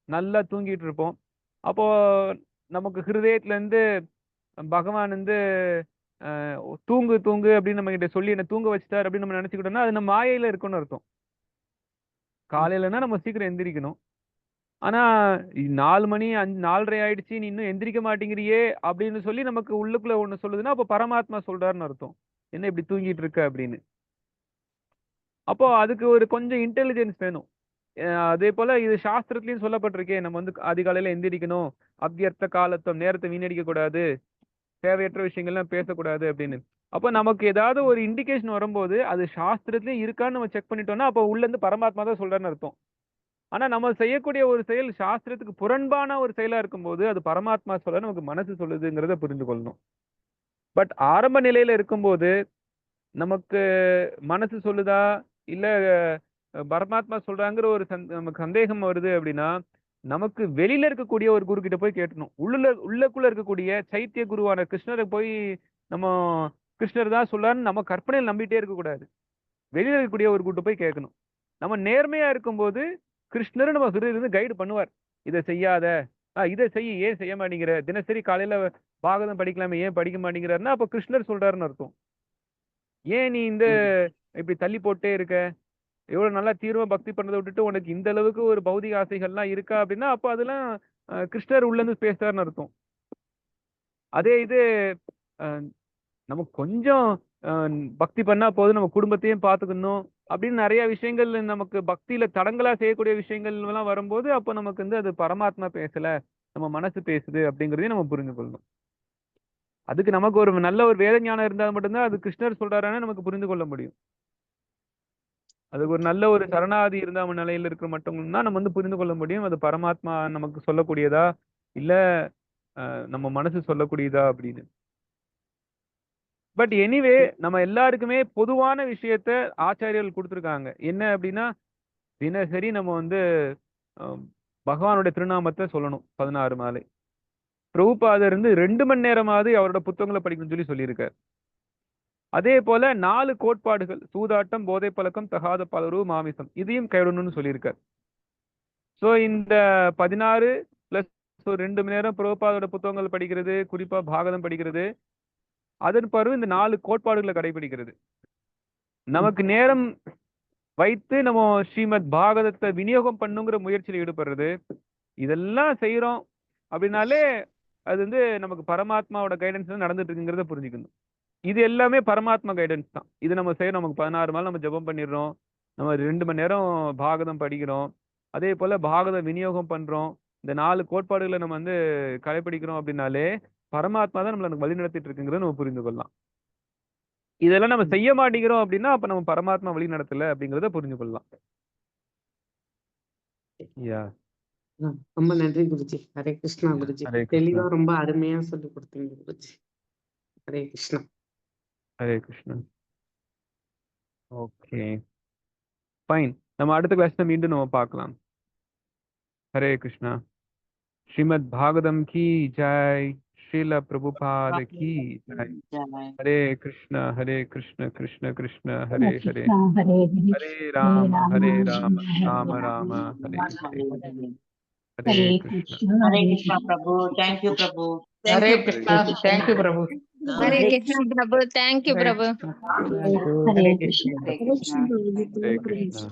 நல்லா தூங்கிட்டு இருப்போம். அப்போ நமக்கு ஹிருதயத்துல இருந்து பகவான் வந்து தூங்கு தூங்கு அப்படின்னு நம்ம கிட்ட சொல்லி என்ன தூங்க வச்சுட்டார் அப்படின்னு நம்ம நினைச்சுக்கிட்டோம்னா அது நம்ம மாயையில இருக்குன்னு அர்த்தம். காலையிலன்னா நம்ம சீக்கிரம் எந்திரிக்கணும். ஆனா 4 மணி 4:30 ஆயிடுச்சு நீ இன்னும் எந்திரிக்க மாட்டேங்கிறியே அப்படின்னு சொல்லி நமக்கு உள்ளுக்குள்ள ஒண்ணு சொல்லுதுன்னா அப்ப பரமாத்மா சொல்றாருன்னு அர்த்தம், என்ன இப்படி தூங்கிட்டு இருக்க அப்படின்னு. அப்போ அதுக்கு ஒரு கொஞ்சம் இன்டெலிஜென்ஸ் வேணும். அதே போல இது சாஸ்திரத்திலயும் சொல்லப்பட்டிருக்கே, நம்ம வந்து அதிகாலையில எந்திரிக்கணும், அத்தியர்த்த காலத்துவம், நேரத்தை வீணடிக்க கூடாது, தேவையற்ற விஷயங்கள்லாம் பேசக்கூடாது அப்படின்னு. அப்போ நமக்கு ஏதாவது ஒரு இண்டிகேஷன் வரும்போது அது சாஸ்திரத்திலயும் இருக்கான்னு நம்ம செக் பண்ணிட்டோம்னா அப்போ உள்ள இருந்து பரமாத்மா தான் சொல்றாருன்னு அர்த்தம். ஆனா நம்ம செய்யக்கூடிய ஒரு செயல் சாஸ்திரத்துக்கு புறம்பான ஒரு செயலா இருக்கும்போது அது பரமாத்மா சொல்ல நமக்கு மனசு சொல்லுதுங்கிறத புரிந்து கொள்ளணும். பட் ஆரம்ப நிலையில இருக்கும்போது நமக்கு மனசு சொல்லுதா இல்ல பரமாத்மா சொல்றாங்கிற ஒரு நமக்கு சந்தேகம் வருது அப்படின்னா நமக்கு வெளியில இருக்கக்கூடிய ஒரு குரு கிட்ட போய் கேட்கணும். உள்ளக்குள்ள இருக்கக்கூடிய சைத்திய குருவான கிருஷ்ணரை போய் நம்ம கிருஷ்ணர் தான் சொல்றான்னு நம்ம கற்பனையில் நம்பிட்டே இருக்க கூடாது. வெளியில இருக்கக்கூடிய ஒரு கூட்ட போய் கேட்கணும். நம்ம நேர்மையா இருக்கும்போது கிருஷ்ணர் நம்ம இருந்து கைடு பண்ணுவார். இதை செய்யாத, இதை செய்ய, ஏன் செய்ய மாட்டேங்கிற, தினசரி காலையில பாகவதம் படிக்கலாமே ஏன் படிக்க மாட்டேங்கிறாருன்னா அப்ப கிருஷ்ணர் சொல்றாருன்னு அர்த்தம். ஏன் நீ இந்த இப்படி தள்ளி போட்டே இருக்க, எவ்வளவு நல்லா தீவிரமா பக்தி பண்ணதை விட்டுட்டு உனக்கு இந்த அளவுக்கு ஒரு பௌதிக ஆசைகள்லாம் இருக்கா அப்படின்னா அப்ப அதெல்லாம் கிருஷ்ணர் உள்ள இருந்து பேசுறாருன்னு அர்த்தம். அதே இது நமக்கு கொஞ்சம் பக்தி பண்ணா போதும், நம்ம குடும்பத்தையும் பார்த்துக்கணும் அப்படின்னு நிறைய விஷயங்கள் நமக்கு பக்தியில தடங்களா செய்யக்கூடிய விஷயங்கள் எல்லாம் வரும்போது அப்ப நமக்கு வந்து அது பரமாத்மா பேசல, நம்ம மனசு பேசுது அப்படிங்கிறதையும் நம்ம புரிந்து கொள்ளணும். அதுக்கு நமக்கு ஒரு நல்ல ஒரு வேத ஞானம் இருந்தால் மட்டும்தான் அது கிருஷ்ணர் சொல்றாருன்னு நமக்கு புரிந்து கொள்ள முடியும். அதுக்கு ஒரு நல்ல ஒரு சரணாதி இருந்தா நிலையில இருக்கிற மட்டும்தான் நம்ம வந்து புரிந்து கொள்ள முடியும் அது பரமாத்மா நமக்கு சொல்லக்கூடியதா இல்ல நம்ம மனசு சொல்லக்கூடியதா அப்படின்னு. பட் எனிவே நம்ம எல்லாருக்குமே பொதுவான விஷயத்த ஆச்சாரியர்கள் கொடுத்துருக்காங்க. என்ன அப்படின்னா தினசரி நம்ம வந்து பகவானுடைய திருநாமத்தை சொல்லணும் 16 மாலை. பிரபுபாதர் இருந்து 2 மணி நேரமாவது அவரோட புத்தகங்களை படிக்கணும்னு சொல்லியிருக்காரு. அதே போல 4 கோட்பாடுகள் சூதாட்டம், போதை பழக்கம், தகாத பலரு, மாமிசம் இதையும் கைவிடணும்னு சொல்லியிருக்காரு. ஸோ இந்த 16 பிளஸ் 2 மணி நேரம் பிரபுபாதோட புத்தகங்கள் படிக்கிறது, குறிப்பா பாகவதம் படிக்கிறது, அதன் பிறகு இந்த 4 கோட்பாடுகளை கடைபிடிக்கிறது. நமக்கு நேரம் வைத்து நம்ம ஸ்ரீமத் பாகவதத்தை விநியோகம் பண்ணுங்கிற முயற்சியில் ஈடுபடுறது, இதெல்லாம் செய்யறோம் அப்படின்னாலே அது வந்து நமக்கு பரமாத்மாவோட கைடன்ஸ் நடந்துட்டு இருக்குங்கிறத புரிஞ்சுக்கணும். இது எல்லாமே பரமாத்மா கைடன்ஸ் தான். இது நம்ம செய்யறோம். நமக்கு 16 நாள் நம்ம ஜெபம் பண்ணிடுறோம், நம்ம 2 மணி நேரம் பாகவதம் படிக்கிறோம், அதே போல பாகவதம் விநியோகம் பண்றோம், இந்த 4 கோட்பாடுகளை நம்ம வந்து கடைபிடிக்கிறோம் அப்படின்னாலே பரமாத்மா தான் நம்மளை வழி நடத்திட்டு இருக்குங்கிறத நம்ம புரிந்து கொள்ளலாம். இதெல்லாம் நம்ம செய்ய மாட்டேங்கிறோம் அப்படின்னா அப்ப நம்ம பரமாத்மா வழி நடத்தல அப்படிங்கிறத புரிஞ்சு கொள்ளலாம். ரொம்ப நன்றி குருஜி. ஹரே கிருஷ்ணா குருஜி. தெளிவா ரொம்ப அருமையா சொல்லி கொடுத்தீங்க குருஜி. ஹரே கிருஷ்ணா. ஹரே கிருஷ்ணா. Okay fine. நம்ம அடுத்த கிளாஸ்ல மீண்டும் நம்ம பார்க்கலாம். ஹரே கிருஷ்ணா. ஸ்ரீமத் பாகவதம் கி ஜெய். ஸ்ரீல பிரபுபாத கி ஜெய். ஹரே கிருஷ்ணா கிருஷ்ண கிருஷ்ண ஹரே ஹரே, ஹரே ராம ராம ராம ஹரே ஹரே. ஹரே கிருஷ்ணா. ஹரே கிருஷ்ணா பிரபு. தேங்க் யூ பிரபு. ஹரே கிருஷ்ணா. தேங்க் யூ பிரபு. ஹரே கிருஷ்ணா பிரபு. தேங்க் யூ பிரபு. ஹரே கிருஷ்ணா. ஹரே கிருஷ்ணா.